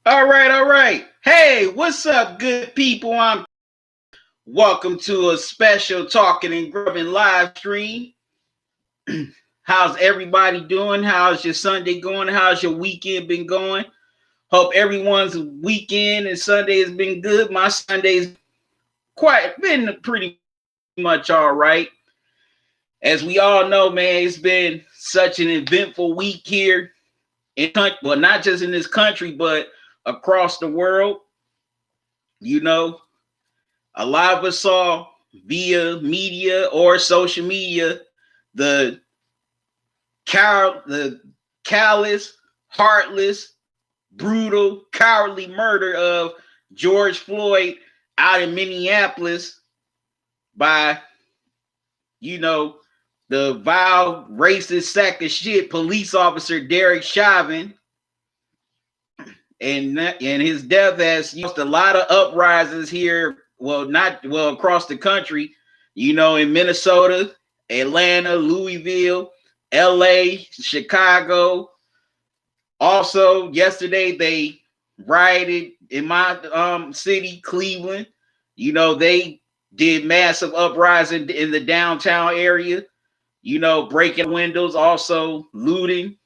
All right, all right. Hey, what's up, good people? I'm welcome to a special talking and grubbing live stream. How's everybody doing? How's your Sunday going? How's your weekend been going? Hope everyone's weekend and Sunday has been good. My Sunday's been pretty much all right. As we all know, man, it's been such an eventful week here well, not just in this country, but across the world. You know, a lot of us saw via media or social media the the callous, heartless, brutal, cowardly murder of George Floyd out in Minneapolis by, you know, the vile, racist sack of shit police officer Derek Chauvin. And his death has caused a lot of uprisings here. Well, across the country, in Minnesota, Atlanta, Louisville, LA, Chicago. Also, yesterday they rioted in my city, Cleveland. They did massive uprising in the downtown area, breaking windows, also looting.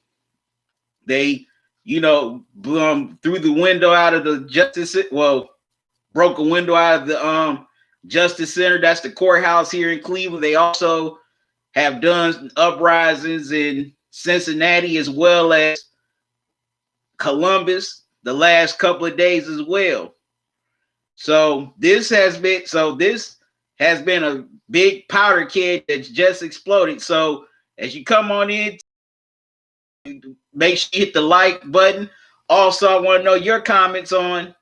They through the window out of the broke a window out of the Justice Center. That's the courthouse here in Cleveland. They also have done uprisings in Cincinnati as well as Columbus the last couple of days as well. So this has been a big powder keg that's just exploded. So as you come on in, make sure you hit the like button. Also, I want to know your comments on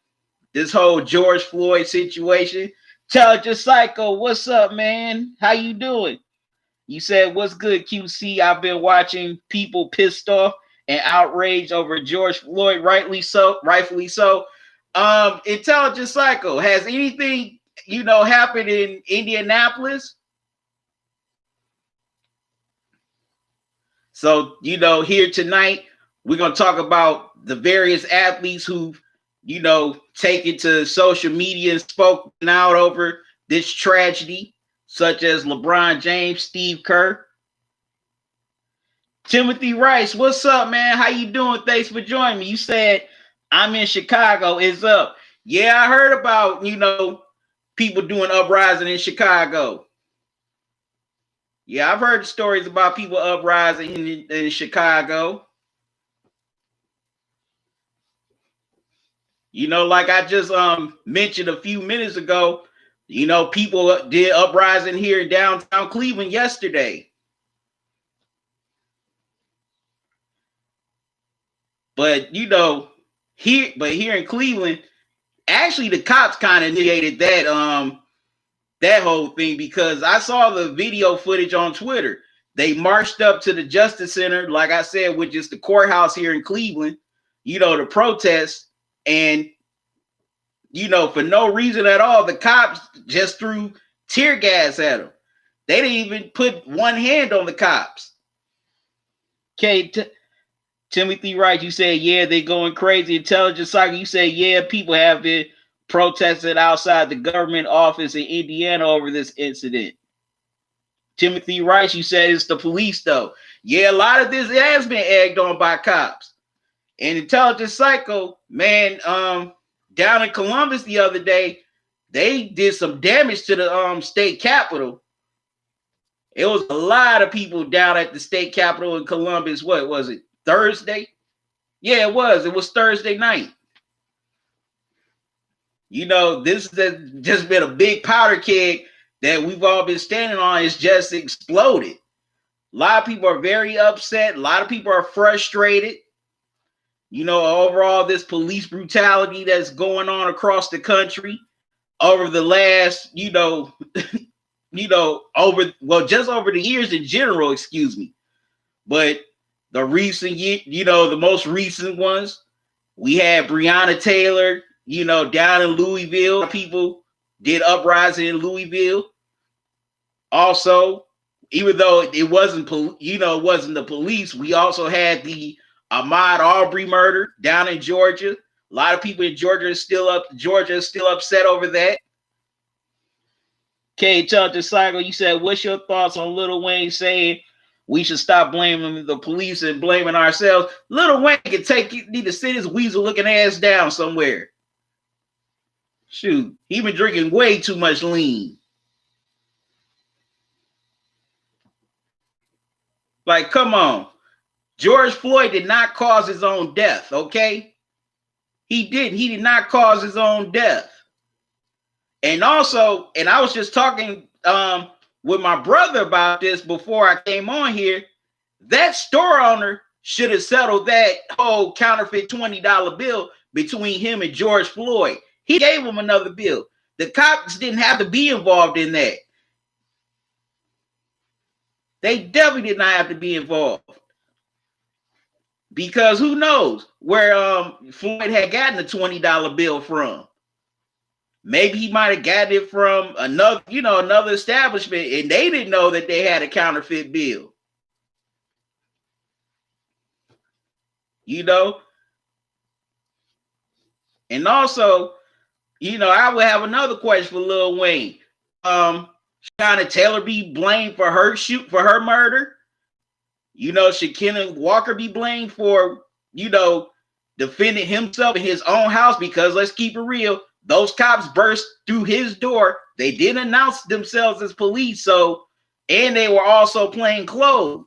this whole George Floyd situation. Intelligent Psycho, what's up, man? How you doing? You said, what's good, QC? I've been watching people pissed off and outraged over George Floyd, rightfully so. Intelligent Psycho, has anything, happened in Indianapolis? So, here tonight, we're going to talk about the various athletes who've, taken to social media and spoken out over this tragedy, such as LeBron James, Steve Kerr. Timothy Rice, what's up, man? How you doing? Thanks for joining me. You said, I'm in Chicago. It's up. Yeah, I heard about, people doing uprising in Chicago. Yeah, I've heard stories about people uprising in Chicago. Like I just mentioned a few minutes ago, people did uprising here in downtown Cleveland yesterday. But here in Cleveland, actually the cops kind of initiated that whole thing, because I saw the video footage on Twitter. They marched up to the Justice Center, like I said, which is the courthouse here in Cleveland, to protest. And, for no reason at all, the cops just threw tear gas at them. They didn't even put one hand on the cops. Okay, Timothy Wright, you said, yeah, they're going crazy. Intelligent Cycle, you say, yeah, people have been protested outside the government office in Indiana over this incident. Timothy Rice, you said it's the police, though. Yeah, a lot of this has been egged on by cops. And Intelligent Psycho, man, down in Columbus the other day, they did some damage to the state capitol. It was a lot of people down at the state capitol in Columbus. What was it? Thursday? Yeah, it was. It was Thursday night. This has just been a big powder keg that we've all been standing on. It's just exploded. A lot of people are very upset. A lot of people are frustrated. Overall, this police brutality that's going on across the country over the last, just over the years in general, excuse me. But the recent year, the most recent ones, we had Breonna Taylor, down in Louisville. People did uprising in Louisville. Also, even though it wasn't the police, we also had the Ahmaud Arbery murder down in Georgia, A lot of people in Georgia is still upset over that. Okay, Charger Cycle, you said, what's your thoughts on Lil Wayne saying we should stop blaming the police and blaming ourselves? Lil Wayne need to sit his weasel looking ass down somewhere. Shoot, he been drinking way too much lean. Like, come on. George Floyd did not cause his own death, okay? He didn't. He did not cause his own death. And also, and I was just talking with my brother about this before I came on here. That store owner should have settled that whole counterfeit $20 bill between him and George Floyd. He gave him another bill. The cops didn't have to be involved in that. They definitely did not have to be involved. Because who knows where Floyd had gotten the $20 bill from. Maybe he might have gotten it from another establishment, and they didn't know that they had a counterfeit bill. You know? And also, I would have another question for Lil Wayne. Should Taylor be blamed for her murder? Should Kenneth Walker be blamed for, defending himself in his own house? Because let's keep it real, those cops burst through his door. They didn't announce themselves as police, and they were also plain clothes.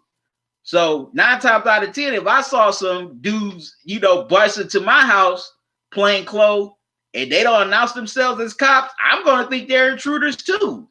So 9 times out of 10, if I saw some dudes, bust into my house plain clothes, and they don't announce themselves as cops, I'm going to think they're intruders too.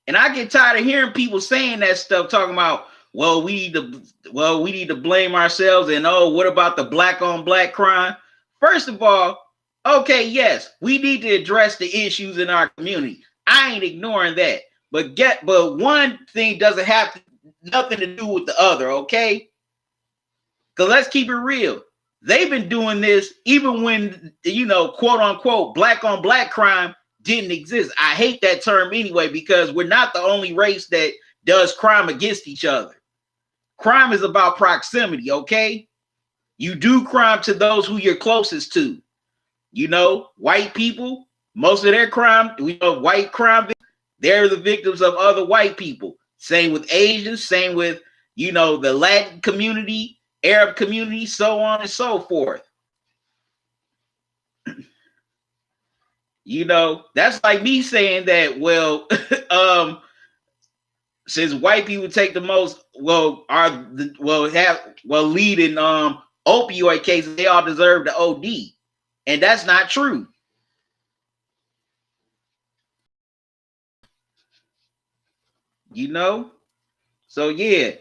And I get tired of hearing people saying that stuff, talking about, well, we need to blame ourselves, and what about the black on black crime? First of all, okay, yes, we need to address the issues in our community. I ain't ignoring that. But one thing doesn't have nothing to do with the other, okay? Because let's keep it real. They've been doing this even when, quote unquote, black on black crime didn't exist. I hate that term anyway, because we're not the only race that does crime against each other. Crime is about proximity, okay? You do crime to those who you're closest to. White people, most of their crime, white crime, they're the victims of other white people. Same with Asians, same with, the Latin community, Arab community, so on and so forth. That's like me saying that, well, since white people take the most, lead in opioid cases, they all deserve the OD. And that's not true. So yeah.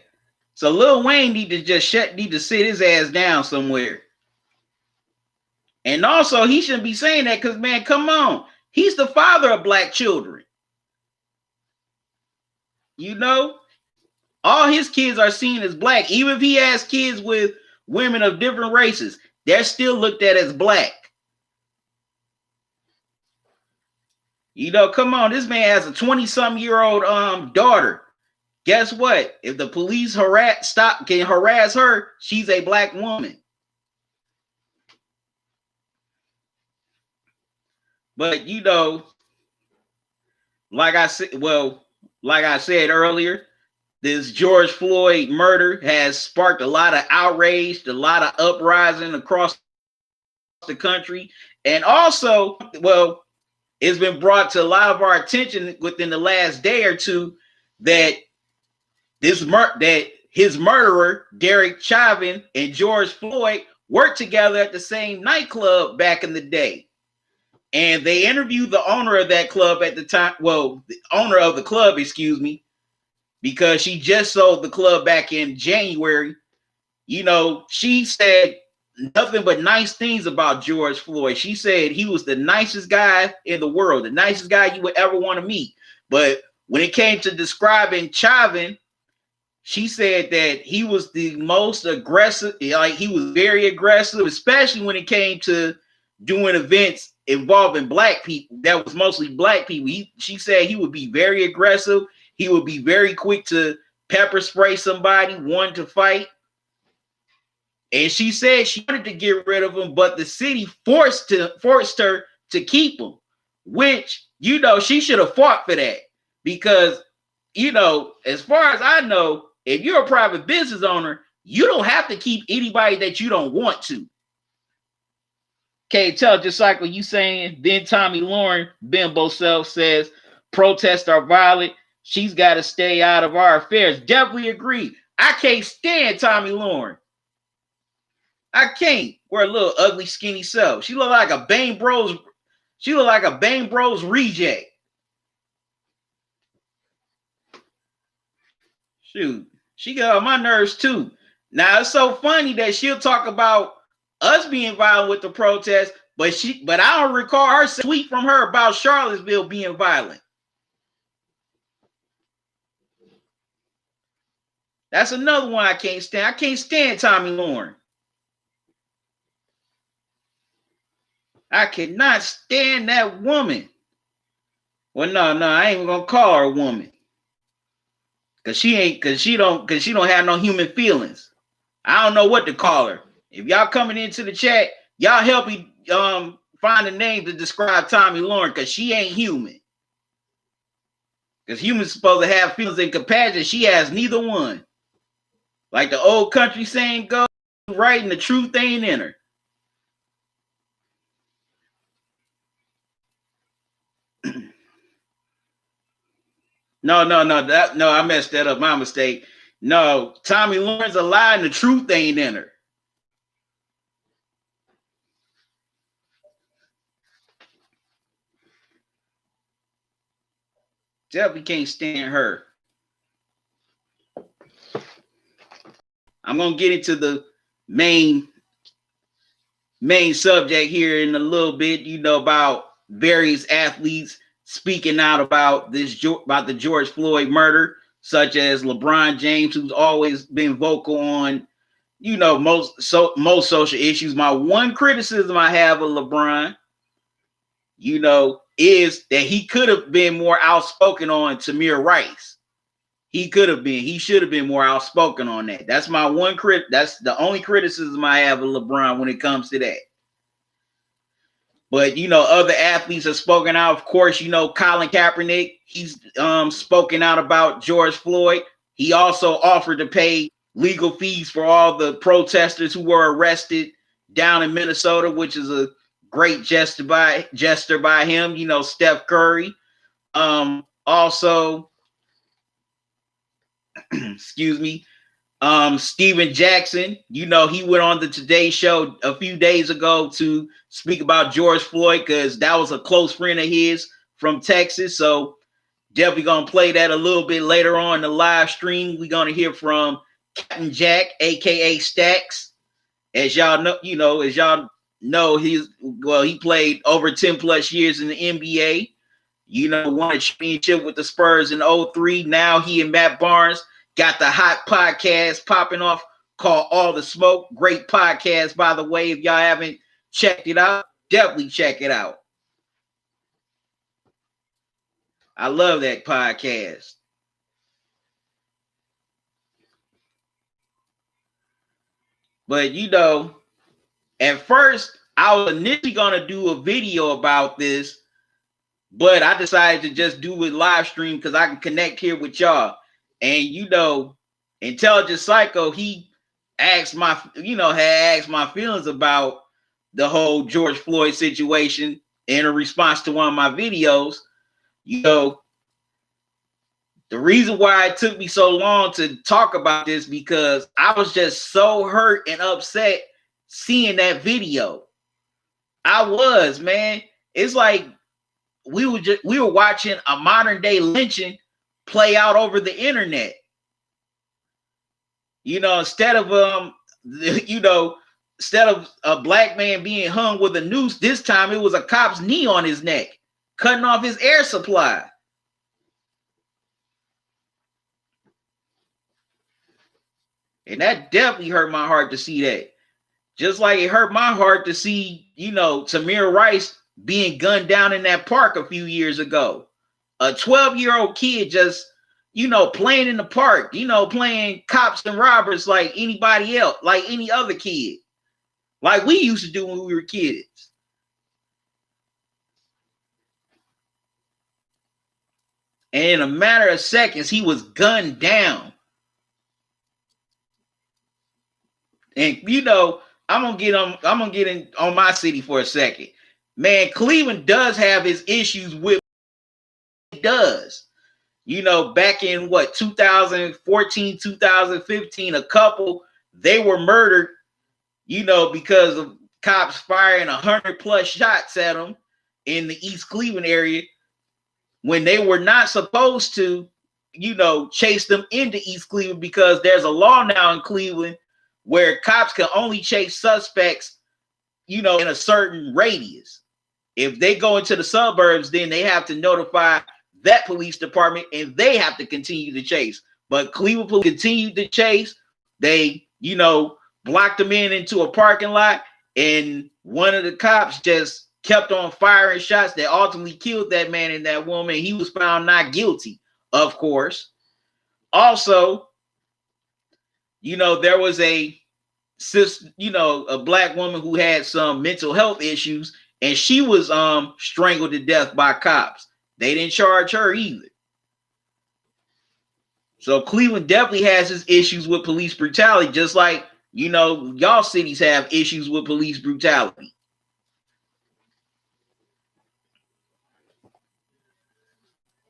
So Lil Wayne need to sit his ass down somewhere. And also, he shouldn't be saying that because, man, come on. He's the father of black children. All his kids are seen as black. Even if he has kids with women of different races, they're still looked at as black. Come on. This man has a 20-some-year-old daughter. Guess what? If the police can harass her, she's a black woman. But like I said earlier, this George Floyd murder has sparked a lot of outrage, a lot of uprising across the country, and also, it's been brought to a lot of our attention within the last day or two that his murderer, Derek Chauvin, and George Floyd worked together at the same nightclub back in the day. And they interviewed the owner of that club at the time. Well, the owner of the club, excuse me, because she just sold the club back in January. She said nothing but nice things about George Floyd. She said he was the nicest guy in the world, the nicest guy you would ever want to meet. But when it came to describing Chauvin, she said that he was the most aggressive, like he was very aggressive, especially when it came to doing events involving black people. That was mostly black people. She said he would be very aggressive. He would be very quick to pepper spray somebody, wanted to fight. And she said she wanted to get rid of him, but the city forced her to keep him, which, she should have fought for that. Because, as far as I know, if you're a private business owner, you don't have to keep anybody that you don't want to. Okay, tell just like what you saying. Then Tommy Lauren, Bimbo Self, says protests are violent. She's got to stay out of our affairs. Definitely agree. I can't stand Tommy Lauren. I can't. Wear a little ugly, skinny self. She look like a Bang Bros. She look like a Bang Bros reject. Shoot, she got on my nerves too. Now it's so funny that she'll talk about us being violent with the protest, but I don't recall her tweet from her about Charlottesville being violent. That's another one I can't stand. I can't stand Tommy Lauren. I cannot stand that woman. Well, no, I ain't even gonna call her a woman. Cause she don't have no human feelings. I don't know what to call her. If y'all coming into the chat, y'all help me find a name to describe Tommy Lauren, because she ain't human. Because humans supposed to have feelings and compassion. She has neither one. Like the old country saying goes, right, and the truth ain't in her. No, I messed that up. My mistake. No, Tommy Lauren's a lie and the truth ain't in her. Definitely can't stand her. I'm gonna get into the main subject here in a little bit. About various athletes speaking out about the George Floyd murder, such as LeBron James, who's always been vocal on, most social issues. My one criticism I have of LeBron, is that he could have been more outspoken on Tamir Rice. He should have been more outspoken on that. That's my one that's the only criticism I have of LeBron when it comes to that. But other athletes have spoken out. Of course, Colin Kaepernick, he's spoken out about George Floyd. He also offered to pay legal fees for all the protesters who were arrested down in Minnesota, which is a great gesture by him. Steph Curry. Also, excuse me, Steven Jackson, he went on the Today Show a few days ago to speak about George Floyd, because that was a close friend of his from Texas. So definitely gonna play that a little bit later on in the live stream. We're gonna hear from Captain Jack, aka Stacks. As y'all know, he played over 10 plus years in the NBA. Won a championship with the Spurs in 2003. Now he and Matt Barnes got the hot podcast popping off called All the Smoke. Great podcast, by the way. If y'all haven't checked it out, definitely check it out. I love that podcast. But at first I was initially gonna do a video about this, but I decided to just do it live stream because I can connect here with y'all. And Intelligent Psycho, he had asked my feelings about the whole George Floyd situation in a response to one of my videos. The reason why it took me so long to talk about this, because I was just so hurt and upset seeing that video. I was, man. It's like we were watching a modern day lynching play out over the internet. Instead of a black man being hung with a noose, this time it was a cop's knee on his neck, cutting off his air supply. And that definitely hurt my heart to see that. Just like it hurt my heart to see, Tamir Rice being gunned down in that park a few years ago. A 12-year-old kid just, playing in the park, playing cops and robbers like anybody else, like any other kid, like we used to do when we were kids. And in a matter of seconds, he was gunned down. And I'm gonna get in on my city for a second. Man, Cleveland does have his issues with it does. Back in 2014, 2015, a couple, they were murdered, because of cops firing 100+ shots at them in the East Cleveland area when they were not supposed to, chase them into East Cleveland, because there's a law now in Cleveland where cops can only chase suspects, in a certain radius. If they go into the suburbs, then they have to notify that police department and they have to continue to chase. But Cleveland police continued to chase. They, blocked them into a parking lot, and one of the cops just kept on firing shots that ultimately killed that man and that woman. He was found not guilty, of course. Also, there was a black woman who had some mental health issues, and she was strangled to death by cops. They didn't charge her either. So Cleveland definitely has his issues with police brutality, just like, y'all cities have issues with police brutality.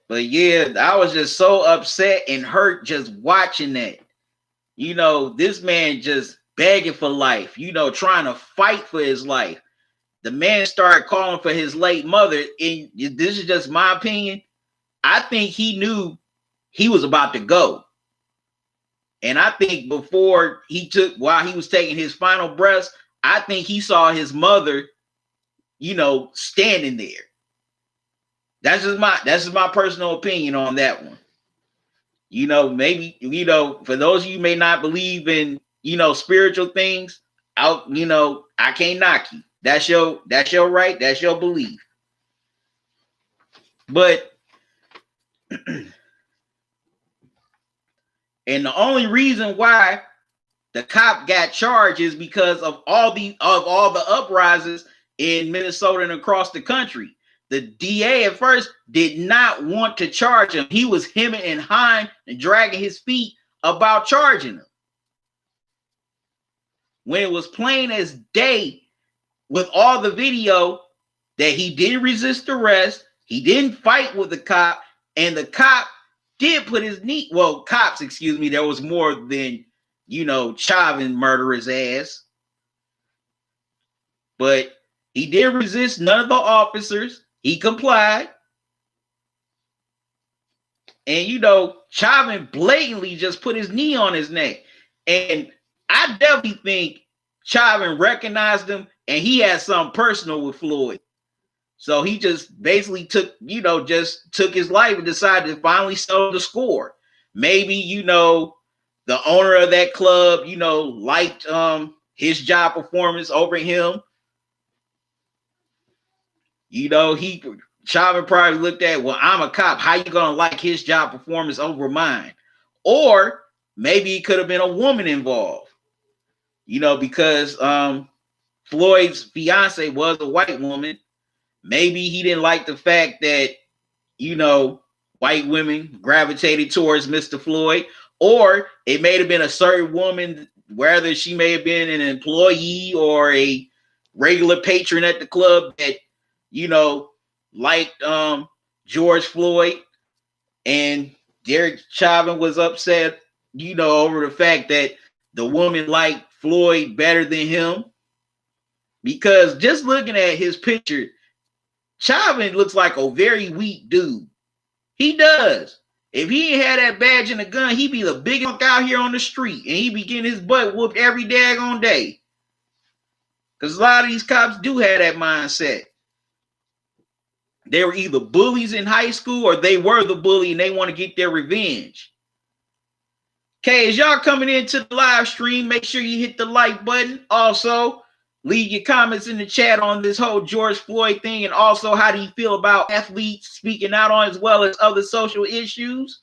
But yeah, I was just so upset and hurt just watching that. This man just begging for life, trying to fight for his life. The man started calling for his late mother, and this is just my opinion. I think he knew he was about to go. And I think while he was taking his final breaths, I think he saw his mother, standing there. That's just my personal opinion on that one. Maybe, for those of you who may not believe in, spiritual things, I can't knock you. That's your right. That's your belief. But and the only reason why the cop got charged is because of all the uprisings in Minnesota and across the country. The DA at first did not want to charge him. He was hemming and hawing and dragging his feet about charging him. When it was plain as day with all the video that he didn't resist arrest, he didn't fight with the cop, and the cop did put his knee, cops, excuse me, there was more than, Chauvin murder his ass. But he did resist none of the officers. He complied. And, Chauvin blatantly just put his knee on his neck. And I definitely think Chauvin recognized him, and he had something personal with Floyd. So he just basically took his life and decided to finally settle the score. Maybe, the owner of that club, liked his job performance over him. Chauvin probably looked at, well, I'm a cop. How you gonna like his job performance over mine? Or maybe it could have been a woman involved. Because Floyd's fiance was a white woman. Maybe he didn't like the fact that, white women gravitated towards Mr. Floyd, or it may have been a certain woman, whether she may have been an employee or a regular patron at the club that, liked George Floyd, and Derek Chauvin was upset, over the fact that the woman liked Floyd better than him. Because just looking at his picture, Chauvin looks like a very weak dude. He does. If he ain't had that badge and a gun, he'd be the biggest out here on the street, and he'd be getting his butt whooped every daggone day. Because a lot of these cops do have that mindset. They were either bullies in high school, or they were the bully and they want to get their revenge. Okay, as y'all coming into the live stream, make sure you hit the like button. Also, leave your comments in the chat on this whole George Floyd thing, and also how do you feel about athletes speaking out on, as well as other social issues.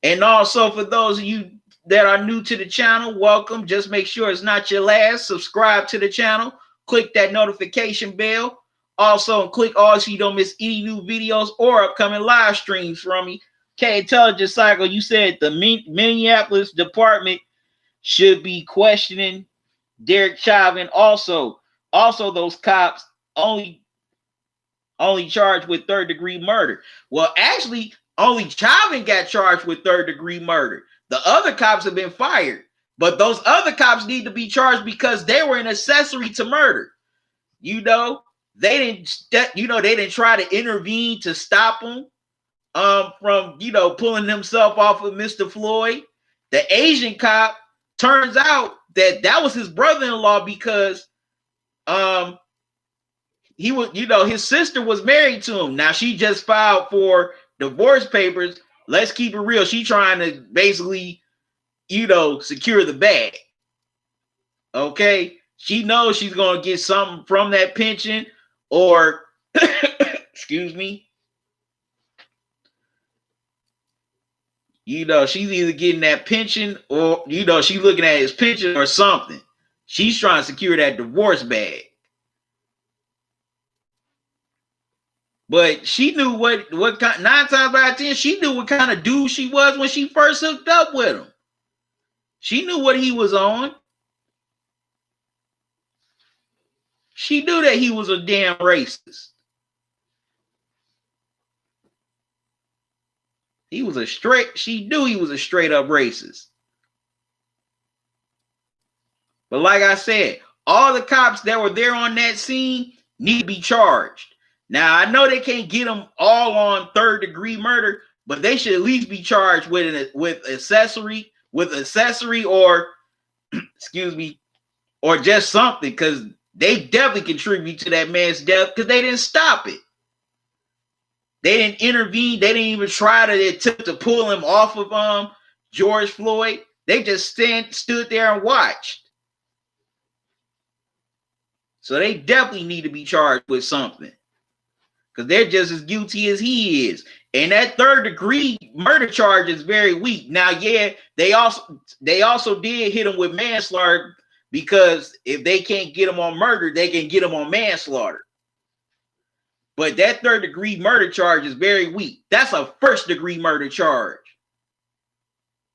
And also for those of you that are new to the channel, welcome. Just make sure it's not your last. Subscribe to the channel. Click that notification bell. Also, click all so you don't miss any new videos or upcoming live streams from me. Okay, Intelligence Cycle, you said the Minneapolis department should be questioning Derek Chauvin. Also those cops only charged with third-degree murder. Well, actually, only Chauvin got charged with third-degree murder. The other cops have been fired. But those other cops need to be charged because they were an accessory to murder. You know, they didn't try to intervene to stop him from, pulling himself off of Mr. Floyd. The Asian cop, turns out that was his brother-in-law because he was, his sister was married to him. Now she just filed for divorce papers. Let's keep it real. She trying to basically, secure the bag. Okay. She knows she's going to get something from that pension or, excuse me. She's either getting that pension or, she's looking at his pension or something. She's trying to secure that divorce bag. But she knew what 9 times out of 10, she knew what kind of dude she was when she first hooked up with him. She knew what he was on. She knew that he was a damn racist. She knew he was a straight up racist. But like I said, all the cops that were there on that scene need to be charged. Now, I know they can't get them all on third-degree murder, but they should at least be charged with accessory or, excuse me, or just something, because they definitely contribute to that man's death because they didn't stop it. They didn't intervene. They didn't even try to attempt to pull him off of George Floyd. They just stood there and watched. So they definitely need to be charged with something, because they're just as guilty as he is. And that third-degree murder charge is very weak. Now, yeah, they also did hit him with manslaughter, because if they can't get him on murder, they can get him on manslaughter. But that third-degree murder charge is very weak. That's a first-degree murder charge,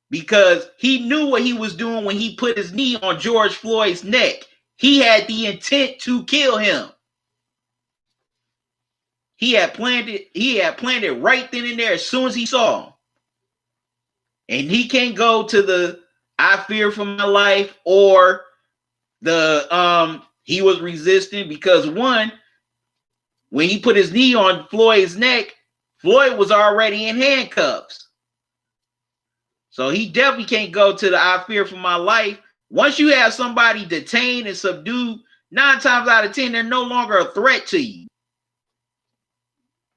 because he knew what he was doing when he put his knee on George Floyd's neck. He had the intent to kill him. He had planned it right then and there as soon as he saw him. And he can't go to the I fear for my life or the he was resisting, because one, when he put his knee on Floyd's neck, Floyd was already in handcuffs. So he definitely can't go to the I fear for my life. Once you have somebody detained and subdued, 9 times out of 10, they're no longer a threat to you.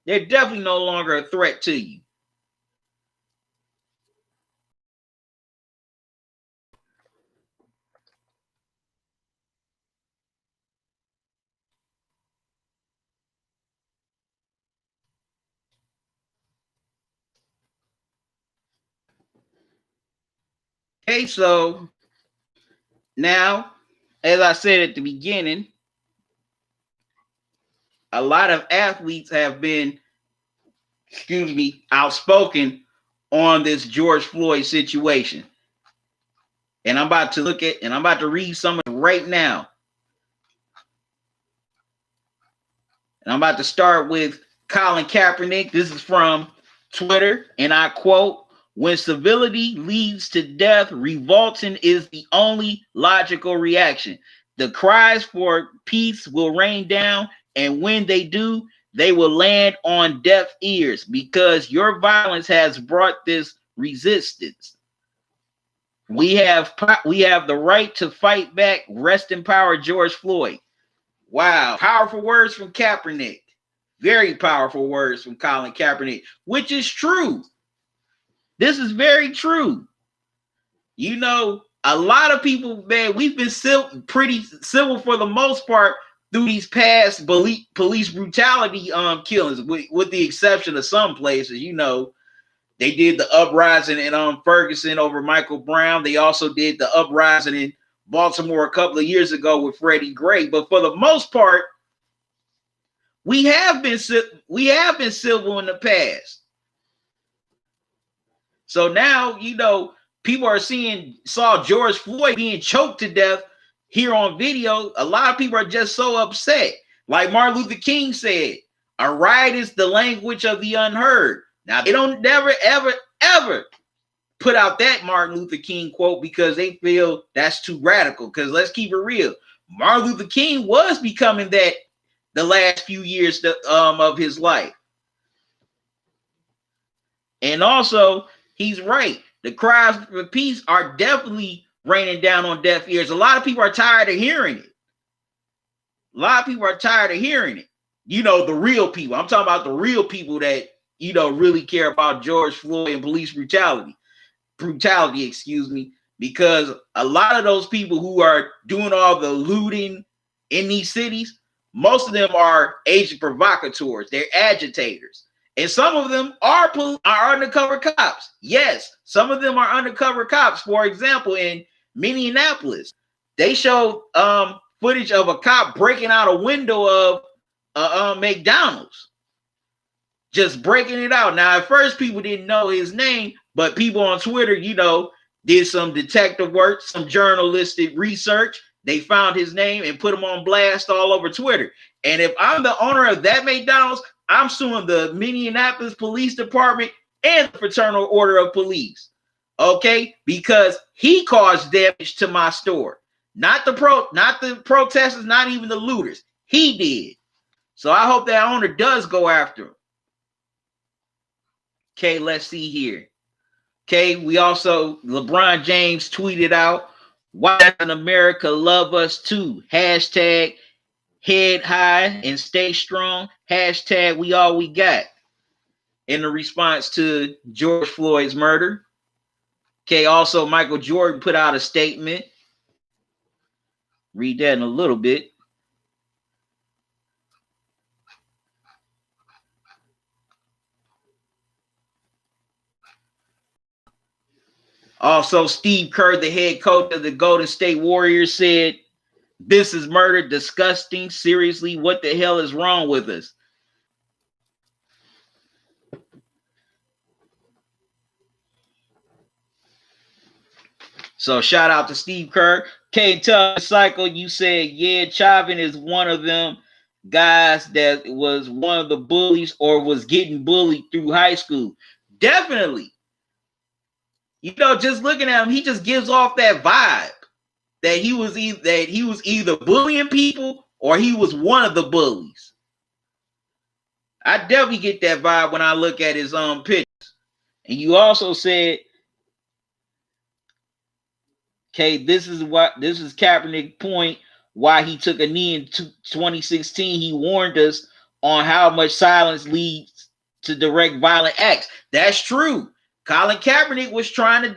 They're definitely no longer a threat to you. Okay, so now, as I said at the beginning, a lot of athletes have been, outspoken on this George Floyd situation. And I'm about to read some of it right now. And I'm about to start with Colin Kaepernick. This is from Twitter, and I quote, "When civility leads to death, revolting is the only logical reaction. The cries for peace will rain down, and when they do, they will land on deaf ears, because your violence has brought this resistance. We have the right to fight back. Rest in power, George Floyd." Wow, powerful words from Kaepernick. Very powerful words from Colin Kaepernick, which is true. This is very true. A lot of people, man, we've been pretty civil for the most part through these past police brutality killings, with the exception of some places. They did the uprising in Ferguson over Michael Brown. They also did the uprising in Baltimore a couple of years ago with Freddie Gray. But for the most part, we have been civil in the past. So now, people are saw George Floyd being choked to death here on video. A lot of people are just so upset. Like Martin Luther King said, a riot is the language of the unheard. Now, they don't never, ever, ever put out that Martin Luther King quote because they feel that's too radical. Because let's keep it real. Martin Luther King was becoming that the last few years of his life. And also, he's right. The cries for peace are definitely raining down on deaf ears. A lot of people are tired of hearing it. The real people. I'm talking about the real people that, really care about George Floyd and police brutality, because a lot of those people who are doing all the looting in these cities, most of them are agent provocateurs. They're agitators. And some of them are undercover cops. Yes, some of them are undercover cops. For example, in Minneapolis, they showed footage of a cop breaking out a window of McDonald's. Just breaking it out. Now, at first, people didn't know his name, but people on Twitter, did some detective work, some journalistic research. They found his name and put him on blast all over Twitter. And if I'm the owner of that McDonald's, I'm suing the Minneapolis Police Department and the Fraternal Order of Police. Okay? Because he caused damage to my store. Not the protesters, not even the looters. He did. So I hope that owner does go after him. Okay, let's see here. Okay, we also, LeBron James tweeted out, "White in America love us too. Hashtag head high and stay strong. Hashtag we all we got." In the response to George Floyd's murder. Okay, also Michael Jordan put out a statement. Read that in a little bit. Also, Steve Kerr, the head coach of the Golden State Warriors, said, "This is murder, disgusting. Seriously, what the hell is wrong with us?" So shout out to Steve Kerr. Can't tell Cycle, you said, yeah, Chavin is one of them guys that was one of the bullies or was getting bullied through high school. Definitely. Just looking at him, he just gives off that vibe that he was either bullying people or he was one of the bullies. I definitely get that vibe when I look at his pictures. And you also said, okay, this is Kaepernick's point why he took a knee in 2016. He warned us on how much silence leads to direct violent acts. That's true. Colin Kaepernick was trying to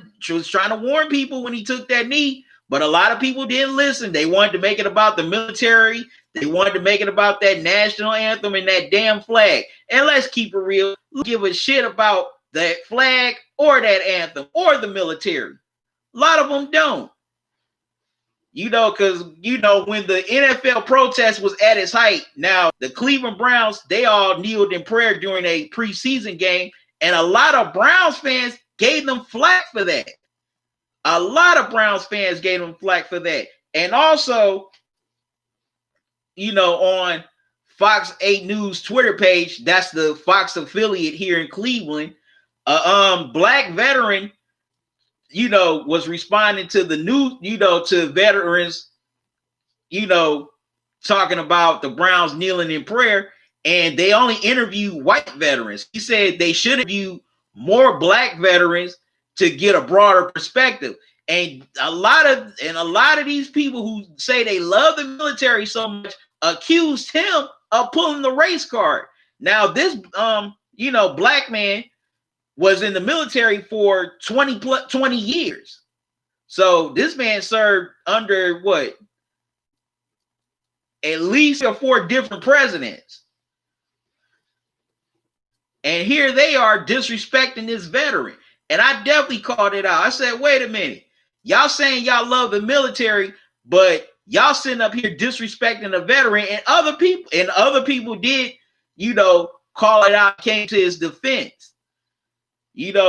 warn people when he took that knee, but a lot of people didn't listen. They wanted to make it about the military. They wanted to make it about that national anthem and that damn flag. And let's keep it real. Give a shit about that flag or that anthem or the military. A lot of them don't. Because, when the NFL protest was at its height, now the Cleveland Browns, they all kneeled in prayer during a preseason game, and a lot of Browns fans gave them flack for that. And also, on Fox 8 News Twitter page, that's the Fox affiliate here in Cleveland, black veteran was responding to the news, to veterans, talking about the Browns kneeling in prayer, and they only interview white veterans. He said they should interview more black veterans to get a broader perspective. And a lot of these people who say they love the military so much accused him of pulling the race card. Now, this black man was in the military for 20 years. So this man served under at least 4 different presidents. And here they are disrespecting this veteran. And I definitely called it out. I said, wait a minute. Y'all saying y'all love the military, but y'all sitting up here disrespecting the veteran, and other people did, call it out, came to his defense.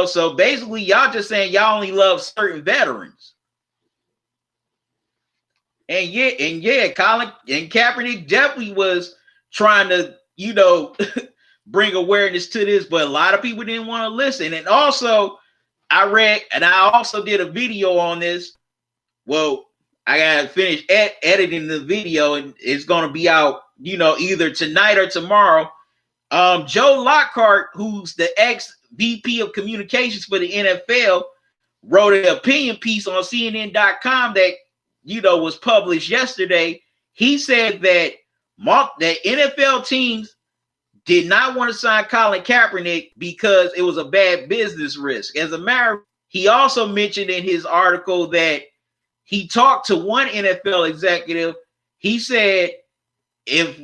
So basically y'all just saying y'all only love certain veterans. And Colin and Kaepernick definitely was trying to, bring awareness to this, but a lot of people didn't want to listen. And also, I also did a video on this. Well, I gotta finish editing the video, and it's gonna be out, either tonight or tomorrow. Joe Lockhart, who's the ex VP of communications for the NFL, wrote an opinion piece on CNN.com that was published yesterday. He said that NFL teams did not want to sign Colin Kaepernick because it was a bad business risk. As a matter of fact, he also mentioned in his article that he talked to one NFL executive. He said if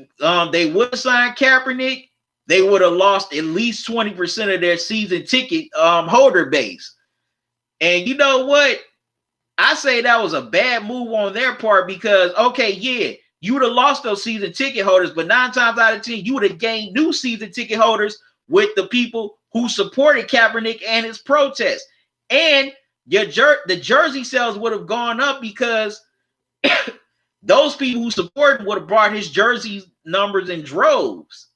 they would have signed Kaepernick, they would have lost at least 20% of their season ticket holder base. And you know what? I say that was a bad move on their part because, okay, yeah, you would have lost those season ticket holders, but 9 times out of 10, you would have gained new season ticket holders with the people who supported Kaepernick and his protest. And the jersey sales would have gone up because those people who supported would have brought his jersey numbers in droves.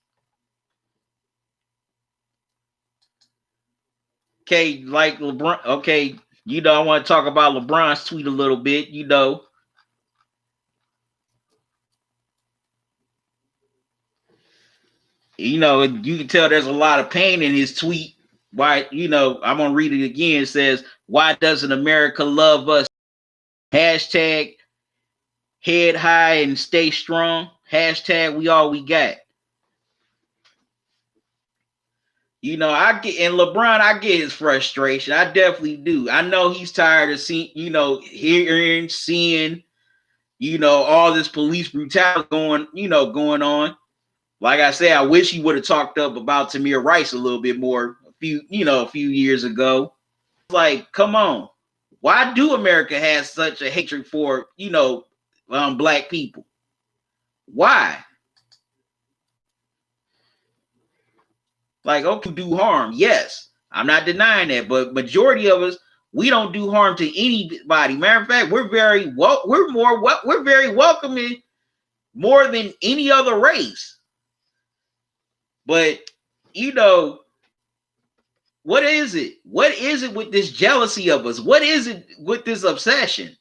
Okay, like LeBron. Okay, I want to talk about LeBron's tweet a little bit. You can tell there's a lot of pain in his tweet. Why, I'm going to read it again. It says, why doesn't America love us? Hashtag head high and stay strong. Hashtag we all we got. I get, and LeBron, I get his frustration. I definitely do. I know he's tired of seeing, seeing, all this police brutality going on. Like I said, I wish he would have talked up about Tamir Rice a little bit more a few years ago. Like, come on. Why do America have such a hatred for, black people? Why? Like, okay, do harm. Yes, I'm not denying that, but majority of us, we don't do harm to anybody. Matter of fact, we're very welcoming more than any other race. But what is it? What is it with this jealousy of us? What is it with this obsession?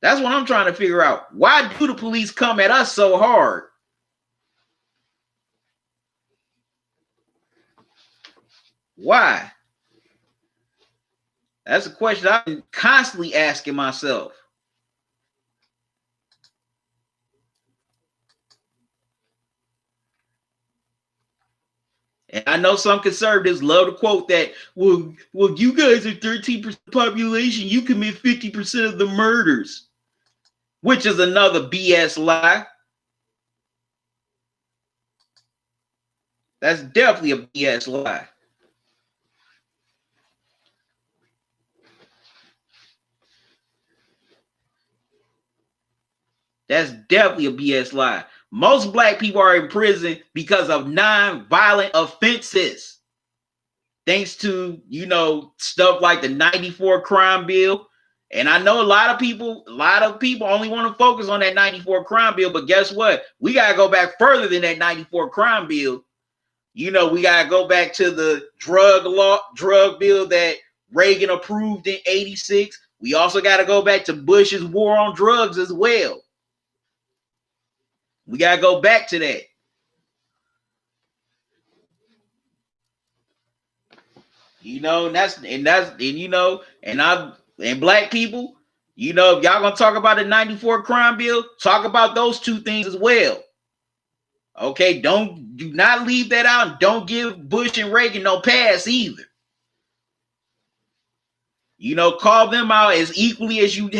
That's what I'm trying to figure out. Why do the police come at us so hard? Why? That's a question I've been constantly asking myself. And I know some conservatives love to quote that, well, you guys are 13% population, you commit 50% of the murders, which is another BS lie. That's definitely a BS lie. That's definitely a BS lie. Most black people are in prison because of non-violent offenses. Thanks to, stuff like the 94 crime bill. And I know a lot of people only want to focus on that 94 crime bill, but guess what? We got to go back further than that 94 crime bill. We got to go back to the drug bill that Reagan approved in 86. We also got to go back to Bush's war on drugs as well. We got to go back to that. And black people, if y'all gonna talk about the 94 crime bill, talk about those two things as well. Okay, do not leave that out, and don't give Bush and Reagan no pass either. Call them out as equally as you've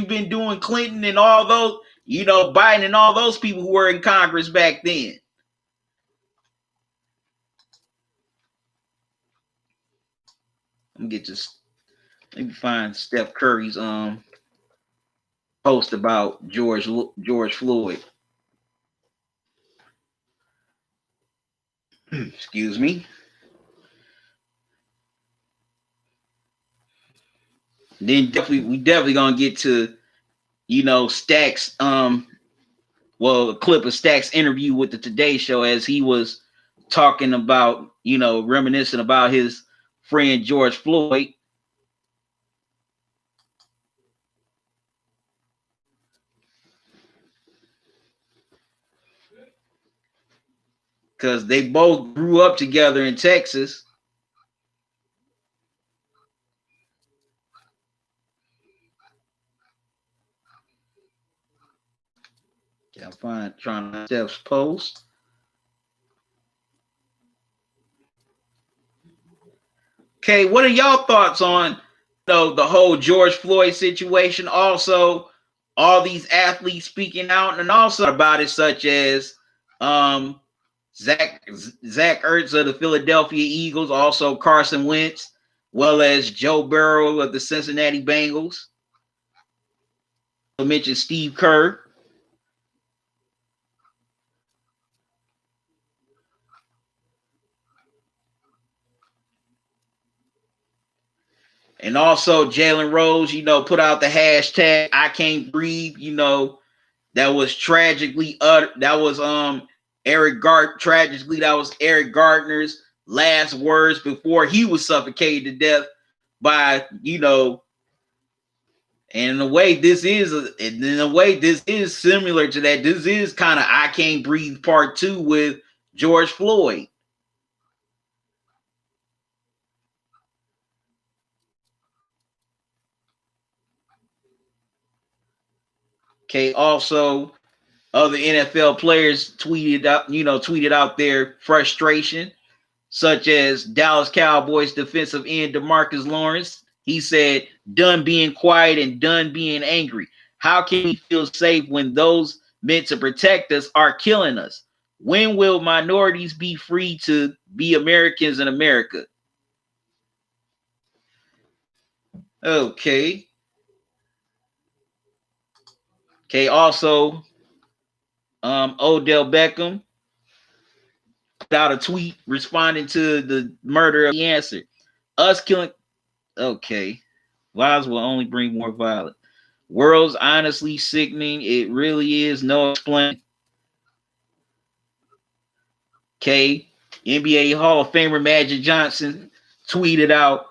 been doing Clinton and all those, Biden and all those people who were in Congress back then. Let me get this. Let me find Steph Curry's post about George Floyd. Excuse me. Then we definitely gonna get to Stack's a clip of Stack's interview with the Today Show as he was talking about reminiscing about his friend George Floyd. Because they both grew up together in Texas. I'm trying to find Steph's post. Okay, what are y'all thoughts on the whole George Floyd situation? Also, all these athletes speaking out, and also about it, such as Zach Ertz of the Philadelphia Eagles, also Carson Wentz, well as Joe Burrow of the Cincinnati Bengals. I mentioned Steve Kerr. And also Jalen Rose, put out the hashtag I can't breathe, that was tragically that was Eric Gardner's last words before he was suffocated to death by, and in a way this is similar to that. This is kind of I Can't Breathe Part 2 with George Floyd. Okay, also other NFL players tweeted out their frustration, such as Dallas Cowboys defensive end DeMarcus Lawrence. He said, "Done being quiet and done being angry. How can we feel safe when those meant to protect us are killing us? When will minorities be free to be Americans in America?" Okay. Okay, also Odell Beckham put out a tweet responding to the murder of the answer. Us killing. Okay. Lies will only bring more violence. World's honestly sickening. It really is no explain. Okay. NBA Hall of Famer Magic Johnson tweeted out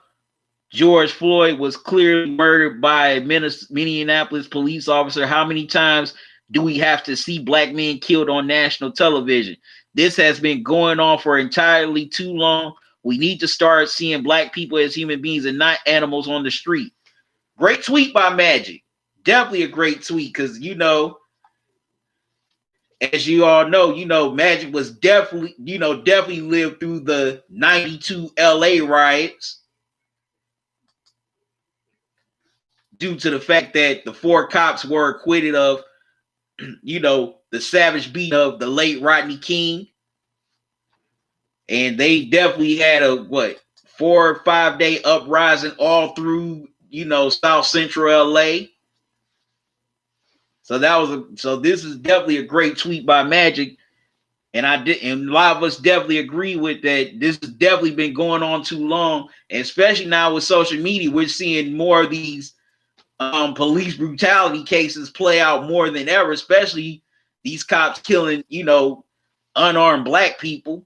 George Floyd was clearly murdered by a Minneapolis police officer. How many times do we have to see black men killed on national television? This has been going on for entirely too long. We need to start seeing black people as human beings and not animals on the street. Great tweet by Magic. Definitely a great tweet because, as you all know, Magic was definitely lived through the 92 LA riots due to the fact that the 4 cops were acquitted of, the savage beating of the late Rodney King. And they definitely had a 4 or 5 day uprising all through, South Central LA. So this is definitely a great tweet by Magic. And a lot of us definitely agree with that. This has definitely been going on too long, and especially now with social media, we're seeing more of these police brutality cases play out more than ever, especially these cops killing, unarmed black people.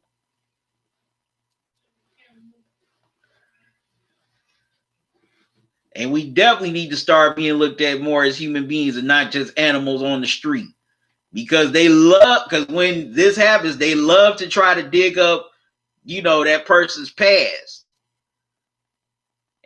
And we definitely need to start being looked at more as human beings and not just animals on the street. Because when this happens, they love to try to dig up, that person's past.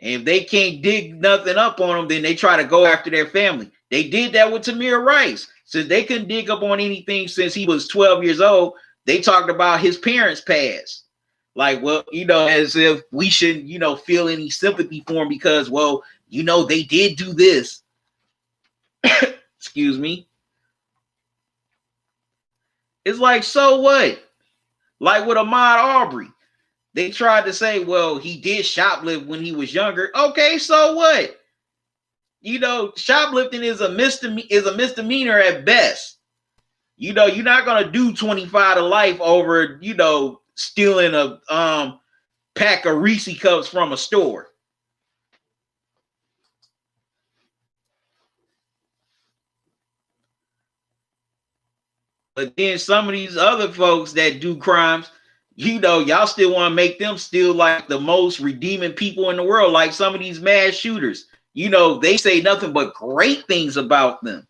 And if they can't dig nothing up on them, then they try to go after their family. They did that with Tamir Rice. Since they couldn't dig up on anything since he was 12 years old, they talked about his parents' past. Like, well, as if we shouldn't, feel any sympathy for him because, well, they did do this. Excuse me. It's like, so what? Like with Ahmaud Arbery. They tried to say, well, he did shoplift when he was younger. Okay, so what? You know, shoplifting is a misdemeanor at best. You know, you're not gonna do 25 to life over, you know, stealing a pack of Reese cups from a store. But then some of these other folks that do crimes, you know, y'all still want to make them still like the most redeeming people in the world. Like some of these mass shooters, you know, they say nothing but great things about them.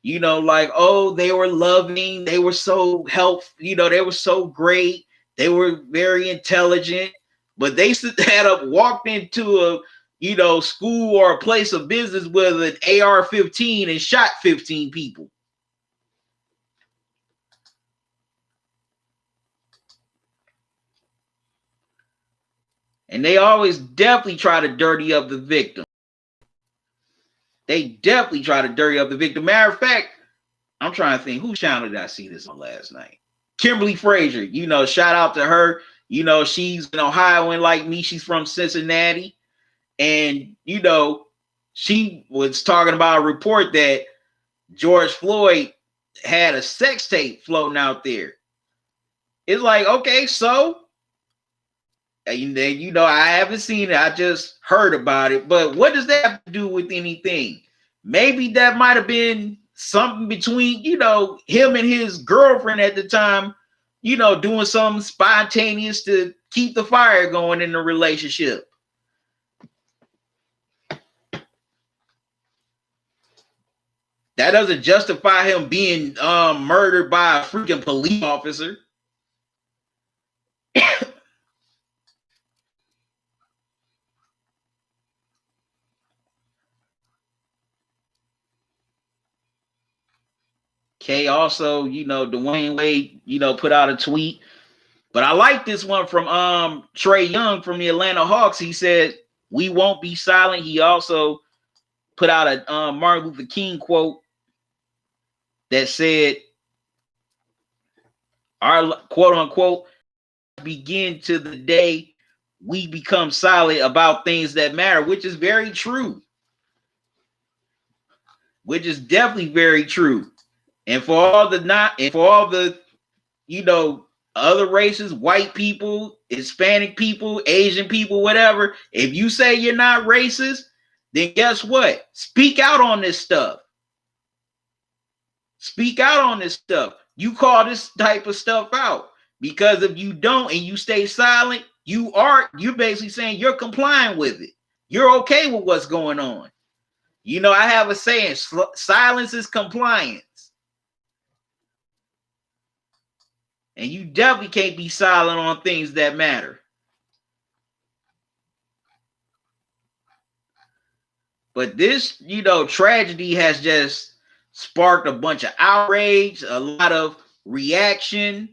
You know, like, oh, they were loving, they were so helpful, you know, they were so great, they were very intelligent, but they had up walked into a, you know, school or a place of business with an AR-15 and shot 15 people. And they always definitely try to dirty up the victim. They definitely try to dirty up the victim. Matter of fact, I'm trying to think, whose channel did I see this on last night? Kimberly Frazier, you know, shout out to her. You know, she's an Ohioan like me. She's from Cincinnati. And, you know, she was talking about a report that George Floyd had a sex tape floating out there. It's like, okay, so, you know, I haven't seen it. I just heard about it. But what does that have to do with anything? Maybe that might have been something between, you know, him and his girlfriend at the time, you know, doing something spontaneous to keep the fire going in the relationship. That doesn't justify him being murdered by a freaking police officer. Okay, also, you know, Dwayne Wade, you know, put out a tweet. But I like this one from Trae Young from the Atlanta Hawks. He said, "We won't be silent." He also put out a Martin Luther King quote that said, "Our quote unquote begin to the day we become silent about things that matter," which is very true. Which is definitely very true. And for all the you know, other races, white people, Hispanic people, Asian people, whatever, if you say you're not racist, then guess what? Speak out on this stuff. Speak out on this stuff. You call this type of stuff out. Because if you don't and you stay silent, you're basically saying you're complying with it. You're okay with what's going on. You know, I have a saying, silence is compliance. And you definitely can't be silent on things that matter. But this, you know, tragedy has just sparked a bunch of outrage, a lot of reaction,